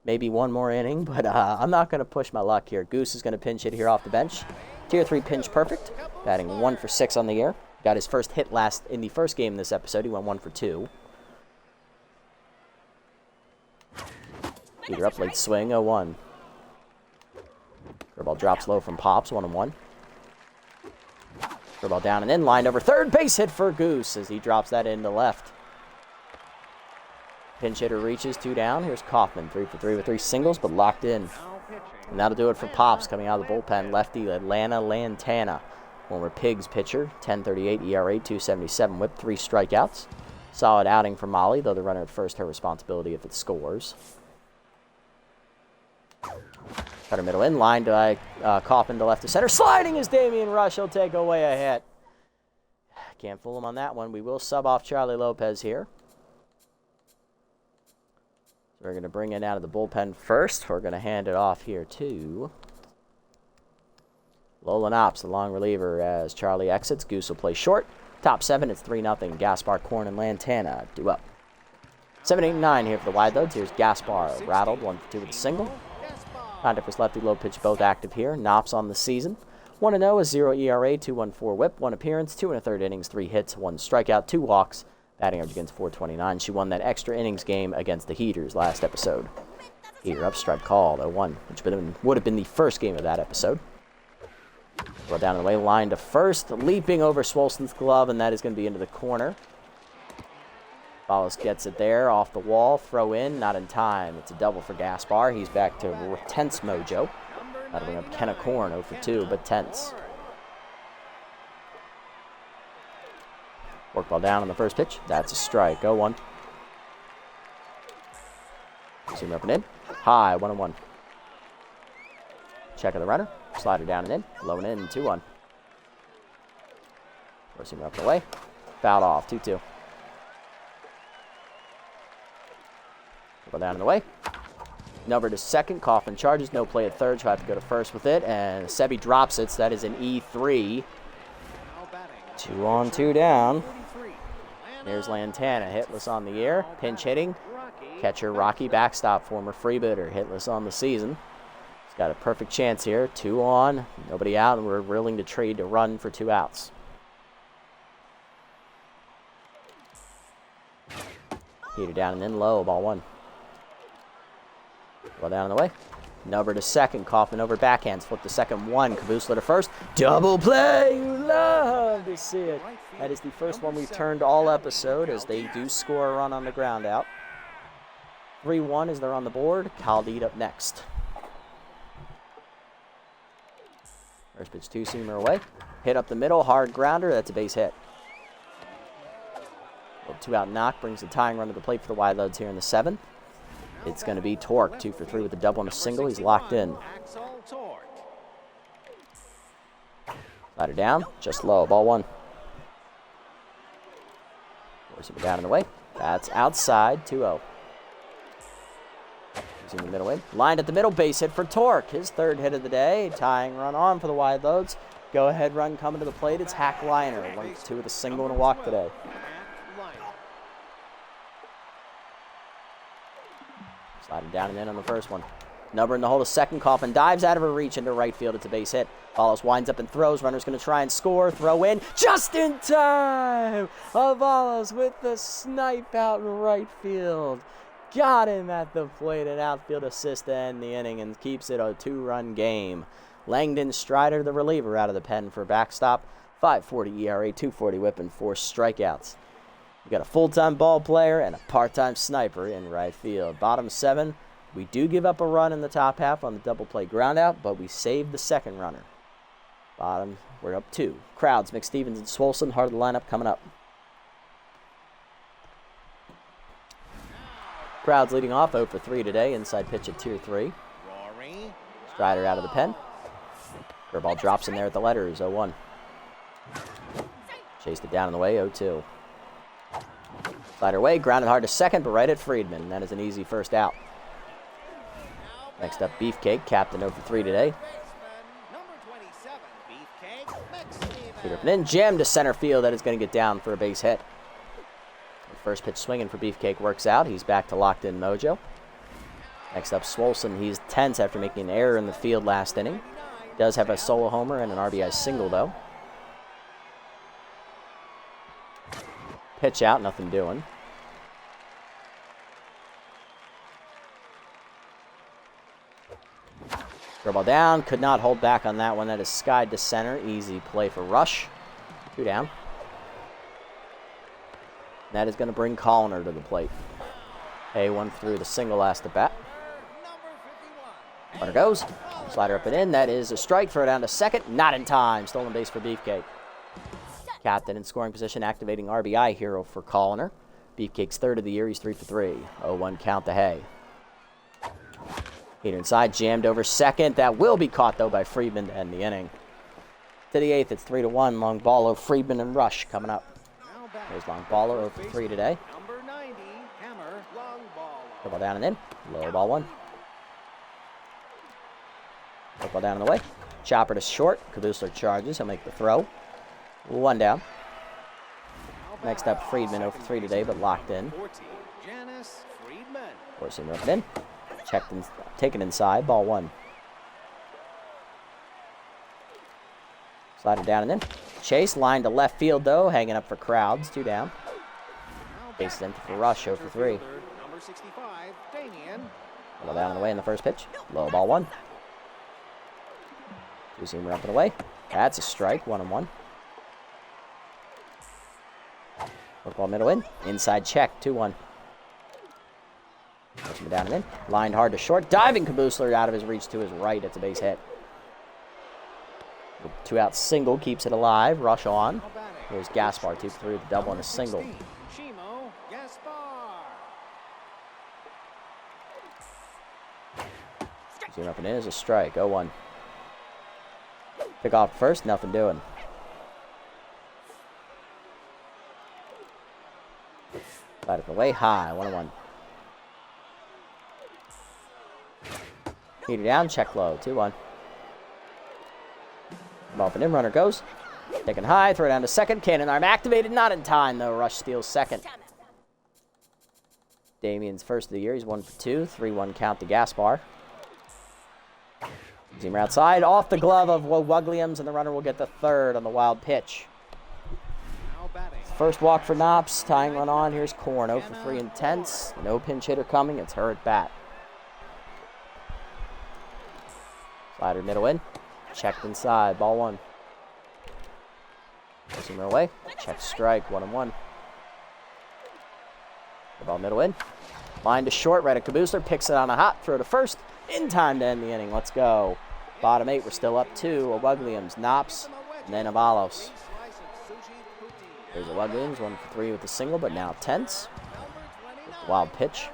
Maybe 1 more inning, but I'm not going to push my luck here. Goose is going to pinch hit here off the bench. Tier 3 pinch perfect. Batting 1 for 6 on the year. Got his first hit in the first game in this episode. He went 1 for 2. Heater up, late swing, 0-1. Curveball drops low from Pops, 1-1. Curveball down and in, lined over third, base hit for Goose as he drops that into left. Pinch hitter reaches, 2 down. Here's Kaufman, 3 for 3 with 3 singles, but locked in. And that'll do it for Pops coming out of the bullpen. Lefty Atlanta Lantana, former Pigs pitcher, 10.38 ERA, 2.77 whip, 3 strikeouts. Solid outing for Molly, though the runner at first her responsibility if it scores. Cutter middle in, line to Kaufman to left to center. Sliding is Damian Rush. He'll take away a hit. Can't fool him on that one. We will sub off Charlie Lopez here. So we're going to bring it out of the bullpen first. We're going to hand it off here to Lolan Ops, the long reliever, as Charlie exits. Goose will play short. Top 7, it's 3-0. Gaspar, Korn, and Lantana due up. 7, 8, 9 here for the Wideloads. Here's Gaspar, rattled, 1 for 2 with a single. Pontifex lefty, low pitch, both active here. Knops on the season. 1-0 is 0 ERA, 2.14 whip, 1 appearance, 2 1/3 innings, 3 hits, 1 strikeout, 2 walks. Batting average against .429. She won that extra innings game against the Heaters last episode. Heater up, strike called, 0-1, which would have been the first game of that episode. Well down the way, line to first, leaping over Swolson's glove, and that is going to be into the corner. Follows gets it there, off the wall, throw in, not in time. It's a double for Gaspar. He's back to tense mojo. That'll bring up Kenna Korn, 0 for 2, but tense. Work ball down on the first pitch. That's a strike, 0-1. Zoom up and in. High, 1-1. Check of the runner. Slider down and in. Low and in, 2-1. Forcing up and away. Fouled off, 2-2. Go down in the way. Number to second. Coffin charges. No play at third. She'll have to go to first with it. And Sebi drops it. So that is an E3. 2 on, 2 down. There's Lantana, hitless on the air, pinch hitting. Catcher Rocky, backstop, former freebooter, hitless on the season. He's got a perfect chance here. 2 on, nobody out, and we're willing to trade to run for 2 outs. Heater down and in low, ball 1. Well down on the way. Number to second, Kaufman over backhands, flip to second, 1, Kabusler to first. Double play, you love to see it. That is the first one we've turned all episode as they do score a run on the ground out. 3-1 as they're on the board. Caldede up next. First pitch 2-seamer away. Hit up the middle, hard grounder, that's a base hit. 2-out knock brings the tying run to the plate for the Wideloads here in the 7th. It's going to be Torque, 2 for 3 with a double and a single. He's locked in. Slider down, just low, ball 1. Forcing it down in the way. That's outside, 2-0. He's in the middle in. Lined at the middle, base hit for Torque. His 3rd hit of the day. Tying run on for the Wideloads. Go ahead run coming to the plate. It's Hack Liner. 1 for 2 with a single and a walk today. Sliding down and in on the first one. Number in the hole to second. Kaufman dives out of her reach into right field. It's a base hit. Avalos winds up and throws. Runner's going to try and score. Throw in. Just in time! Avalos with the snipe out in right field. Got him at the plate. An outfield assist to end the inning and keeps it a 2-run game. Langdon Strider, the reliever, out of the pen for backstop. 5.40 ERA, 2.40 whip, and 4 strikeouts. We got a full-time ball player and a part-time sniper in right field. Bottom 7, we do give up a run in the top half on the double play groundout, but we saved the second runner. Bottom, we're up 2. Crowds, McStevens and Swolson, heart of the lineup coming up. Crowds leading off 0 for 3 today, inside pitch at tier 3. Strider out of the pen. Curveball drops in there at the letters, 0-1. Chased it down in the way, 0-2. Slider away, grounded hard to second, but right at Friedman. That is an easy first out. Next up, Beefcake, captain 0 for 3 today. Peter then jammed to center field. That is going to get down for a base hit. The first pitch swinging for Beefcake works out. He's back to locked in mojo. Next up, Swolson. He's tense after making an error in the field last inning. Does have a solo homer and an RBI single, though. Pitch out, nothing doing. Throw ball down, could not hold back on that one. That is skied to center. Easy play for Rush. 2 down. That is going to bring Colliner to the plate. A1 through the single last at bat. Runner goes. Slider up and in. That is a strike. Throw down to second. Not in time. Stolen base for Beefcake. Captain in scoring position, activating RBI hero for Colliner. Beefcake's 3rd of the year. He's 3 for 3. 0-1 count to Hay. Heater inside, jammed over second. That will be caught, though, by Friedman to end the inning. To the 8th, it's 3-1. Long baller, Friedman and Rush coming up. There's long baller, 0 for 3 today. Number 90, Hammer, long ball. Ball down and in. Low ball 1. Ball down in the way. Chopper to short. Kabusler charges. He'll make the throw. 1 down. Next up, Friedman 0 for 3 today, but locked in. Forcing up and in. Checked and taken inside. Ball 1. Slider down and in. Chase line to left field, though. Hanging up for Crowds. 2 down. Base empty for Rush. 0 for 3. Ball down and away in the first pitch. Low ball 1. 2-seamer up and away. That's a strike. 1-1. Football middle in. Inside check. 2-1. Pushing it down and in. Lined hard to short. Diving Kabusler out of his reach to his right. It's a base hit. 2-out single keeps it alive. Rush on. Here's Gaspar 2 for 3 with a double and a single. Zoom up and in is a strike. 0-1. Pick off first. Nothing doing. Slide it away high. 1-1. Heater down, check low, 2-1. Ball up and in, runner goes. Taken high, throw down to second. Cannon arm activated, not in time though. Rush steals second. Damien's first of the year. He's 1 for 2. 3-1 count to Gaspar. Zoomer outside, off the glove of Williams, and the runner will get the third on the wild pitch. First walk for Knops, tying one on. Here's Korn, 0 for 3 and tenths. No pinch hitter coming. It's her at bat. Slider middle in. Checked inside. Ball 1. Zoomer away. Check strike. 1-1. The ball middle in. Line to short. Right at Kabusler. Picks it on a hop. Throw to first. In time to end the inning. Let's go. Bottom 8. We're still up 2. Williams, Knops, and then Avalos. There's Williams, 1 for 3 with the single, but now tenths. Wild pitch.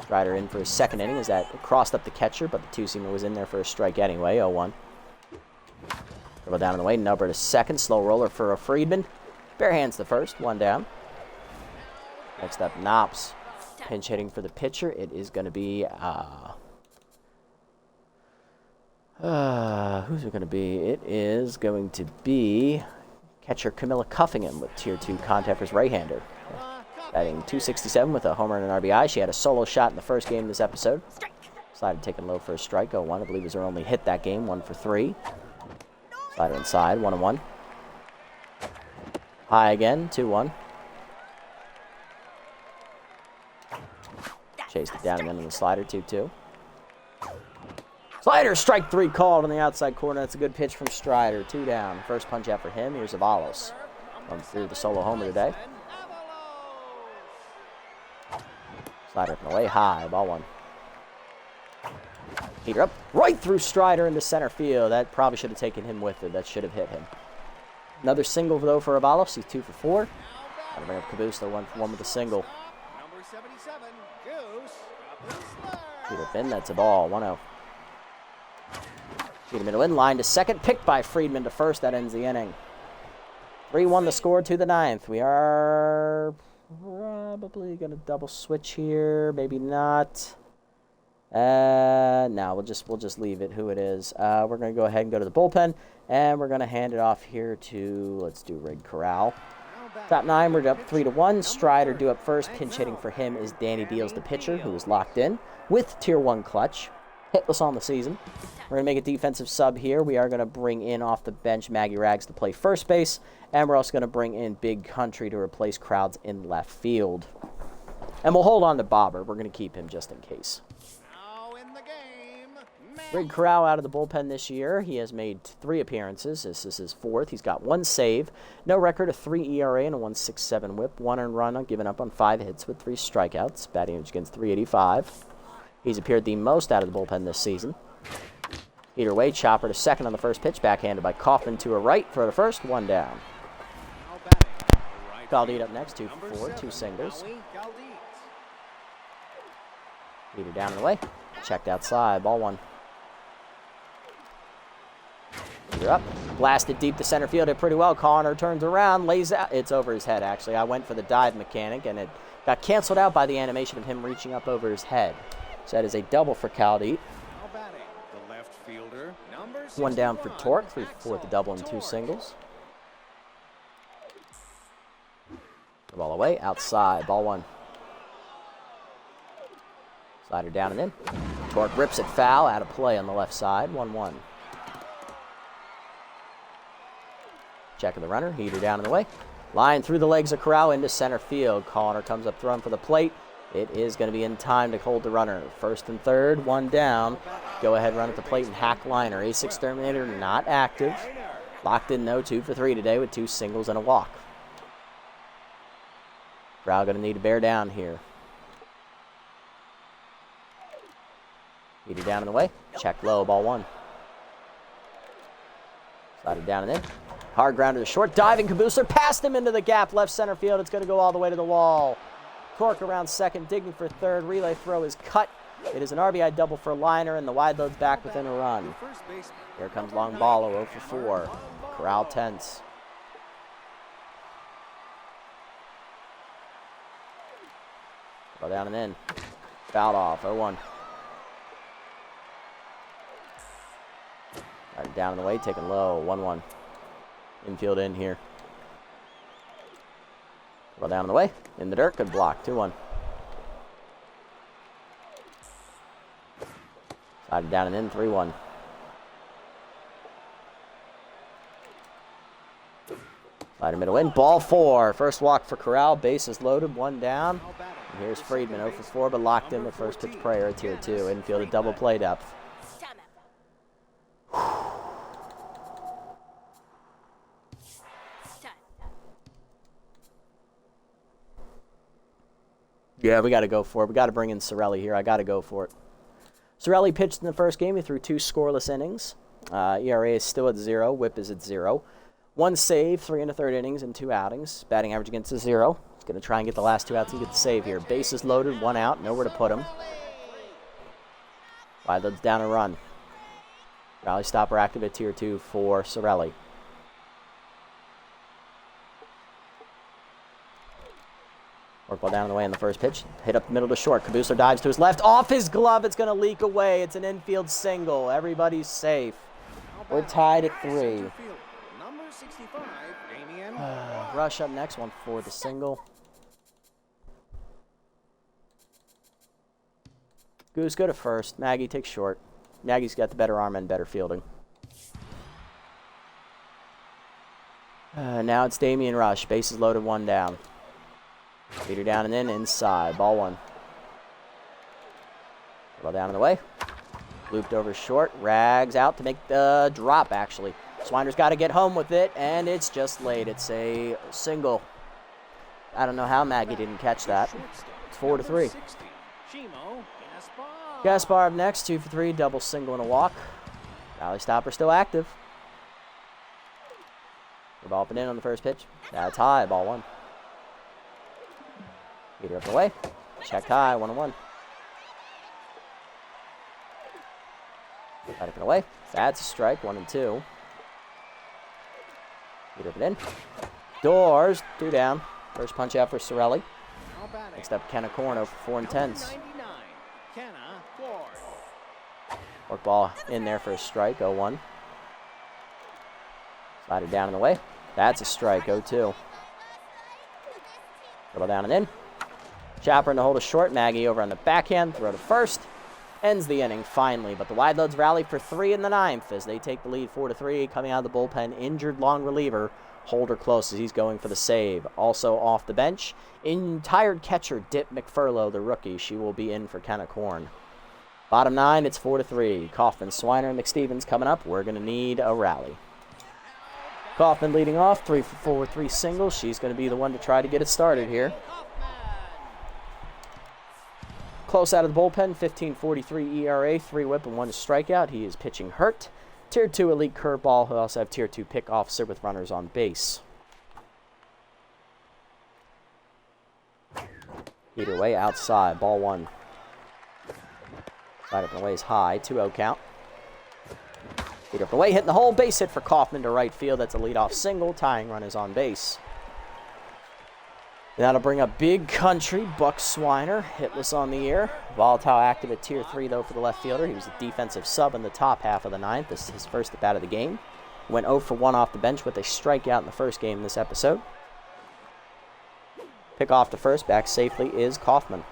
Strider in for his second inning as that crossed up the catcher, but the two-seamer was in there for a strike anyway. 0-1. Dribble down in the way. Nubber to second. Slow roller for a Friedman. Bare hands to first. 1 down. Next up, Knops. Pinch hitting for the pitcher. It is going to be who's it going to be? It is going to be catcher Camilla Cuffingham with Tier 2 contact for his right-hander. Batting .267 with a homer and an RBI. She had a solo shot in the first game of this episode. Slider taken low for a strike. 0-1. I believe was her only hit that game. 1 for 3. Slider inside. 1-1. High again. 2-1. Chased it down and then on the slider. 2-2. Slider, strike 3 called on the outside corner. That's a good pitch from Strider. 2 down. First punch out for him. Here's Avalos. Comes through the solo homer today. Slider from away high. Ball 1. Heater up. Right through Strider into center field. That probably should have taken him with it. That should have hit him. Another single, though, for Avalos. He's 2 for 4. Gotta bring up Kabusler. 1 for 1 with a single. Number 77, Goose. Heater up in. That's a ball. 1-0. Heater middle in. Line to second. Picked by Friedman to first. That ends the inning. 3-1 the score to the 9th. We are probably going to double switch here. Maybe not. No, we'll just leave it who it is. We're going to go ahead and go to the bullpen, and we're going to hand it off here to, let's do Rig Corral. Top 9, we're up 3-1. Strider due up first. Pinch hitting for him is Danny Beals, the pitcher, who is locked in with Tier 1 clutch. Hitless on the season. We're going to make a defensive sub here. We are going to bring in off the bench Maggie Rags to play first base, and we're also going to bring in Big Country to replace Crowds in left field. And we'll hold on to Bobber. We're going to keep him just in case. Rig Corral out of the bullpen this year. He has made 3 appearances. This is his 4th. He's got 1 save, no record, a 3 ERA, and a 1.67 whip. 1 earned run given up on 5 hits with 3 strikeouts. Batting average against .385. He's appeared the most out of the bullpen this season. Heater away, chopper to second on the first pitch. Backhanded by Kaufman to a right. Throw to first. 1 down. Galdeed up next. 2 for 4. 2 singles. Heater down and away. Checked outside. Ball 1. Heater up. Blasted deep to center field. Hit pretty well. Connor turns around. Lays out. It's over his head, actually. I went for the dive mechanic, and it got canceled out by the animation of him reaching up over his head. So that is a double for Caldeep. 1 down for Torque. 3 for 4 at the double and 2 singles. The ball away. Outside. Ball 1. Slider down and in. Torque rips it foul. Out of play on the left side. 1-1. Check of the runner. Heater down in the way. Line through the legs of Corral into center field. Connor comes up throwing for the plate. It is going to be in time to hold the runner. First and third, 1 down. Go ahead, run at the plate and hack liner. Ace Exterminator not active. Locked in, though, 2 for 3 today with 2 singles and a walk. Corral going to need to bear down here. Heater down in the way. Check low, ball 1. Slided down and in. Hard grounder to short. Diving Kabusler past him into the gap. Left center field. It's going to go all the way to the wall. Torque around second. Digging for third. Relay throw is cut. It is an RBI double for Liner, and the Wideloads back within a run. Here comes long ball. 0 for 4. Corral tense. Go down and in. Fouled off. 0-1. Right down in the way, taken low, 1-1. Infield in here. Well, down in the way, in the dirt, good block, 2-1. Slided down and in, 3-1. Slider middle in, ball 4. First walk for Corral, bases loaded, 1 down. And here's Friedman, 0 for 4, but locked in with first pitch prayer at tier 2. Infield at double play depth. Yeah, we got to go for it. We got to bring in Sorelli here. I got to go for it. Sorelli pitched in the first game. He threw 2 scoreless innings. ERA is still at 0. WHIP is at 0. 1 save, 3 1/3 innings, and 2 outings. Batting average against is 0. He's going to try and get the last 2 outs and get the save here. Bases loaded, 1 out. Nowhere to put him. Wideloads down a run. Rally stopper active at tier 2 for Sorelli. Work ball down the way in the first pitch. Hit up the middle to short. Cabusler dives to his left. Off his glove. It's going to leak away. It's an infield single. Everybody's safe. We're tied at 3. Rush up next one for the single. Goose, go to first. Maggie takes short. Maggie's got the better arm and better fielding. Now it's Damian Rush. Bases loaded, 1 down. Feeder down and in, inside. Ball 1. Ball down in the way. Looped over short. Rags out to make the drop, actually. Swiner's got to get home with it, and it's just late. It's a single. I don't know how Maggie didn't catch that. It's 4-3. Gaspar up next, 2 for 3, double single and a walk. Rally stopper still active. The ball up and in on the first pitch. That's high, ball 1. Feeder up the way. Checked high, 1-1. Right up and away. That's a strike, 1-2. Feeder up and in. Doors, 2 down. First punch out for Sorelli. Next up, Kenna Corn, 0 for 4 and 10s. Work ball in there for a strike, 0-1. Slide it down in the way. That's a strike, 0-2. Dribble down and in. Chaperon to hold a short. Maggie over on the backhand. Throw to first. Ends the inning finally, but the Wideloads rally for 3 in the 9th as they take the lead 4-3. Coming out of the bullpen, injured long reliever Holder close as he's going for the save. Also off the bench, tired catcher Dip McFurlow, the rookie. She will be in for Kenna Corn. Bottom 9, it's 4-3. Kaufman, Swiner, and McStevens coming up. We're going to need a rally. Kaufman leading off, 3 for 4 with 3 singles. She's going to be the one to try to get it started here. Close out of the bullpen, 15.43 ERA, 3 whip and 1 strikeout. He is pitching hurt. Tier 2 elite curveball. He'll also have Tier 2 pick officer with runners on base. Either way, outside, ball 1. Right up and away is high, 2-0 count. Either up the way, hitting the hole, base hit for Kaufman to right field. That's a leadoff single. Tying run is on base. That'll bring up Big Country, Buck Swiner, hitless on the year. Volatile active at Tier 3, though, for the left fielder. He was a defensive sub in the top half of the 9th. This is his first at-bat of the game. Went 0 for 1 off the bench with a strikeout in the first game in this episode. Pick off to first, back safely is Kaufman.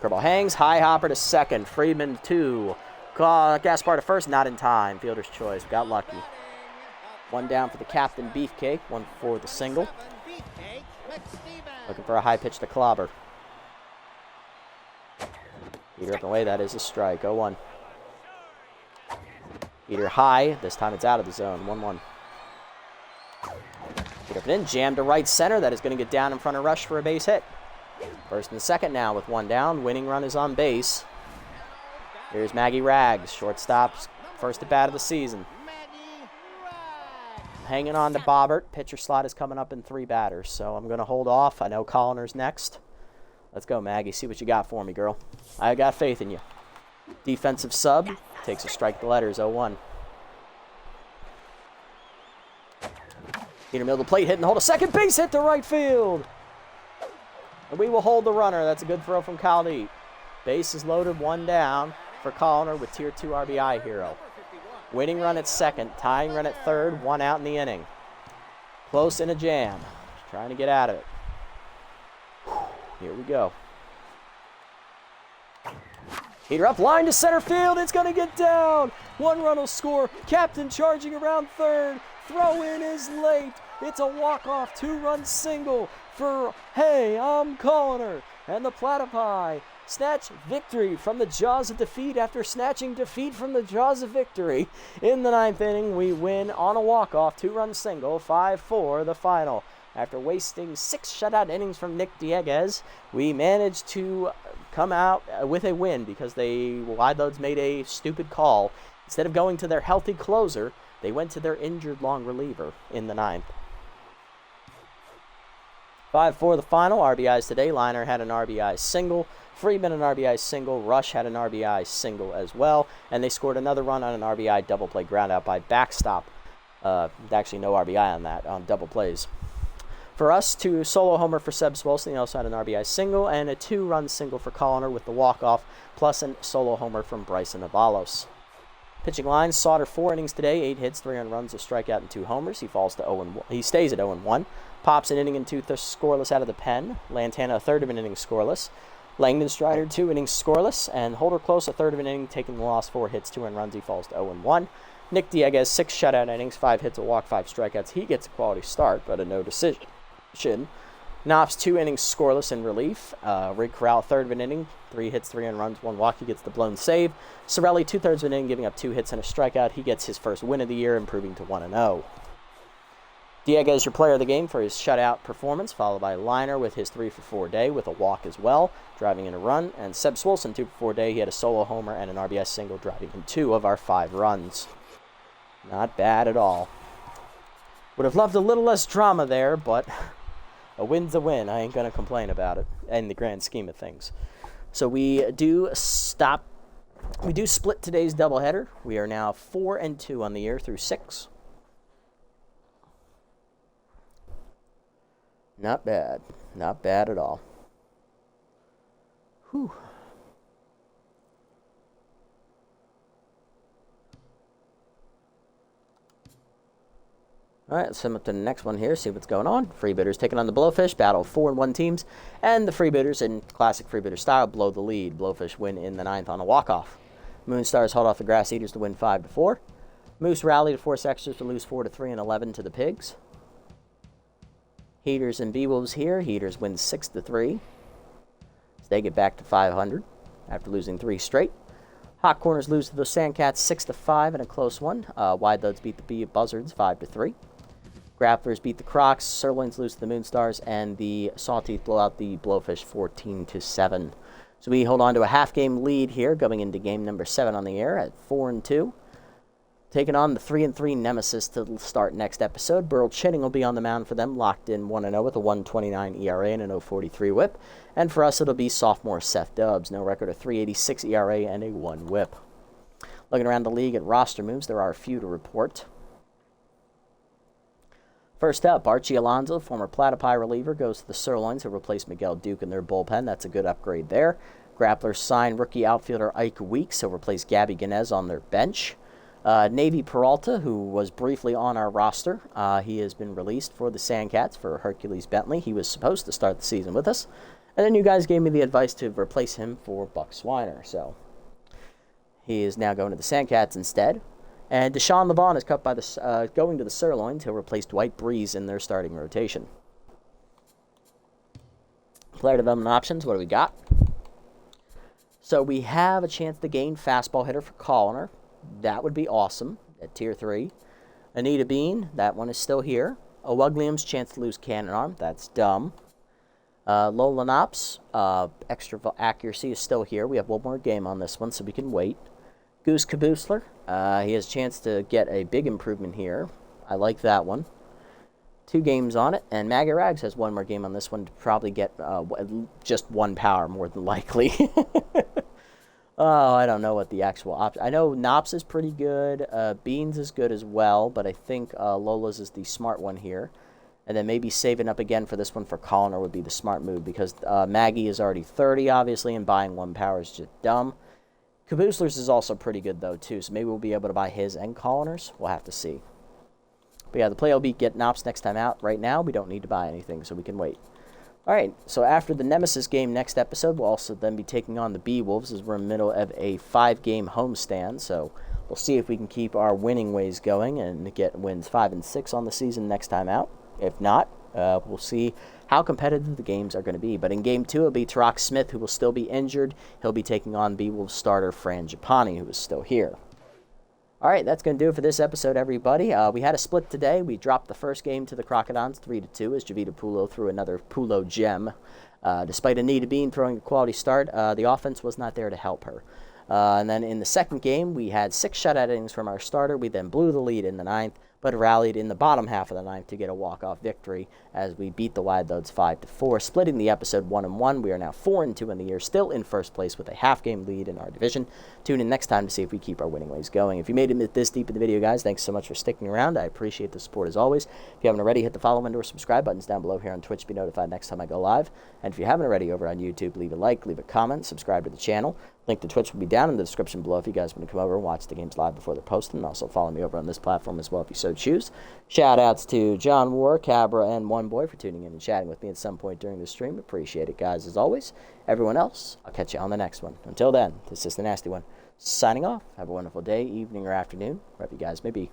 Curveball hangs, high hopper to second. Friedman 2. Gaspar to first, not in time. Fielder's choice, got lucky. 1 down for the captain, Beefcake. 1 for the single. Looking for a high pitch to clobber. Heater up and away, that is a strike. 0-1. Heater high, this time it's out of the zone. 1-1. Heater up and in, jam to right center. That is going to get down in front of Rush for a base hit. First and second now with 1 down. Winning run is on base. Here's Maggie Rags, shortstop's first at bat of the season. Hanging on to Bobbert. Pitcher slot is coming up in 3 batters, so I'm going to hold off. I know Colliner's next. Let's go, Maggie. See what you got for me, girl. I got faith in you. Defensive sub. Takes a strike the letters, 0-1. Peter middle of the plate, hitting the hold. A second base hit to right field. And we will hold the runner. That's a good throw from Kyle Deep. Base is loaded, 1 down. for Coloner with Tier 2 RBI hero. Winning run at second, tying run at third, 1 out in the inning. Close in a jam. Trying to get out of it. Here we go. Heater up, line to center field. It's going to get down. 1 run will score. Captain charging around third. Throw in is late. It's a walk-off 2-run single for Hey, I'm Coloner. And the Platypi snatch victory from the jaws of defeat after snatching defeat from the jaws of victory. In the 9th inning, we win on a walk-off 2-run single, 5-4 the final. After wasting 6 shutout innings from Nick Dieguez, we managed to come out with a win because Wideloads made a stupid call. Instead of going to their healthy closer, they went to their injured long reliever in the 9th. 5-4 the final. RBIs today. Liner had an RBI single. Freeman an RBI single. Rush had an RBI single as well. And they scored another run on an RBI double play ground out by backstop. Actually, no RBI on that, on double plays. For us, 2 solo homer for Seb Swolson. He also had an RBI single and a 2-run single for Coloner with the walk-off, plus a solo homer from Bryson Avalos. Pitching line, Sauter 4 innings today, 8 hits, 3 earned runs, a strikeout, and 2 homers. He falls to 0-1. He stays at 0-1. Pops an inning and 2 scoreless out of the pen. Lantana a third of an inning scoreless. Langdon Strider 2 innings scoreless, and Holder Close a third of an inning, taking the loss, 4 hits, 2 earned runs. He falls to 0-1. Nick Dieguez 6 shutout innings, 5 hits, a walk, 5 strikeouts. He gets a quality start, but a no decision. Knops 2 innings scoreless in relief. Rick Corral, third of an inning, 3 hits, 3 earned runs, 1 walk. He gets the blown save. Sorelli, 2/3 of an inning, giving up 2 hits and a strikeout. He gets his first win of the year, improving to 1-0. Dieguez, your player of the game for his shutout performance, followed by Liner with his 3-for-4 day with a walk as well, driving in a run. And Seb Swolson, 2-for-4 day. He had a solo homer and an RBI single, driving in 2 of our 5 runs. Not bad at all. Would have loved a little less drama there, but a win's a win. I ain't going to complain about it in the grand scheme of things. So we do split today's doubleheader. We are now 4-2 on the year through 6. Not bad. Not bad at all. Whew. All right, let's sum up to the next one here, see what's going on. Freebooters taking on the Blowfish, battle 4-1 teams, and the Freebooters, in classic Freebooter style, blow the lead. Blowfish win in the 9th on a walk-off. Moonstars hold off the Grass Eaters to win 5-4. Moose rally to force extras to lose 4-3 and 11 to the Pigs. Heaters and B-Wolves here. Heaters win 6-3. So they get back to 500 after losing 3 straight. Hot Corners lose to the Sandcats 6-5 in a close one. Wideloads beat the Buzzards 5-3. Grapplers beat the Crocs, Sirloins lose to the Moonstars, and the Sawteeth blow out the Blowfish 14-7. So we hold on to a half-game lead here, going into game number 7 on the air at 4-2. Taking on the 3-3 Nemesis to start next episode. Burl Chinning will be on the mound for them, locked in 1-0 with a 1.29 ERA and a 0.43 whip. And for us, it'll be sophomore Seth Dubs, no record of 3.86 ERA and a 1 whip. Looking around the league at roster moves, there are a few to report. First up, Archie Alonso, former Platypi reliever, goes to the Sirloins, who replaced Miguel Duke in their bullpen. That's a good upgrade there. Grapplers sign rookie outfielder Ike Weeks, who'll replace Gabby Ganez on their bench. Navy Peralta, who was briefly on our roster, he has been released for the Sandcats for Hercules Bentley. He was supposed to start the season with us. And then you guys gave me the advice to replace him for Buck Swiner. So he is now going to the Sandcats instead. And Deshaun Levon is cut by going to the Sirloins. He'll replace Dwight Breeze in their starting rotation. Player development options, what do we got? So we have a chance to gain fastball hitter for Coloner. That would be awesome at Tier 3. Anita Bean, that one is still here. O'Uglium's chance to lose cannon arm. That's dumb. Lola Knops, extra accuracy is still here. We have one more game on this one, so we can wait. Goose Caboosler, he has a chance to get a big improvement here. I like that one. 2 games on it, and Maggie Rags has one more game on this one to probably get just 1 power, more than likely. Oh, I don't know what the actual option. I know Knops is pretty good. Beans is good as well, but I think Lola's is the smart one here. And then maybe saving up again for this one for Coloner would be the smart move, because Maggie is already 30, obviously, and buying 1 power is just dumb. Caboosler's is also pretty good, though, too, so maybe we'll be able to buy his and Colliner's. We'll have to see. But yeah, the play will be get Nops next time out. Right now, we don't need to buy anything, so we can wait. All right, so after the Nemesis game next episode, we'll also then be taking on the Bee-Wolves as we're in the middle of a 5-game homestand, so we'll see if we can keep our winning ways going and get wins 5 and 6 on the season next time out. If not, we'll see how competitive the games are going to be. But in Game 2, it'll be Tarak Smith, who will still be injured. He'll be taking on Bee-Wolves starter Fran Japani, who is still here. All right, that's going to do it for this episode, everybody. We had a split today. We dropped the first game to the Crocodons 3-2 as Javita Pulo threw another Pulo gem. Despite Anita Bean throwing a quality start, the offense was not there to help her. And then in the second game, we had 6 shutout innings from our starter. We then blew the lead in the 9th, but rallied in the bottom half of the 9th to get a walk-off victory as we beat the Wideloads 5-4, splitting the episode 1-1. We are now 4-2 in the year, still in first place with a half-game lead in our division. Tune in next time to see if we keep our winning ways going. If you made it this deep in the video, guys, thanks so much for sticking around. I appreciate the support as always. If you haven't already, hit the follow and or subscribe buttons down below here on Twitch to be notified next time I go live. And if you haven't already over on YouTube, leave a like, leave a comment, subscribe to the channel. Link to Twitch will be down in the description below if you guys want to come over and watch the games live before they're posted. And also follow me over on this platform as well if you so choose. Shout outs to John War, Cabra, and One Boy for tuning in and chatting with me at some point during the stream. Appreciate it, guys, as always. Everyone else, I'll catch you on the next one. Until then, this is the Nasty One, signing off. Have a wonderful day, evening, or afternoon, wherever you guys may be.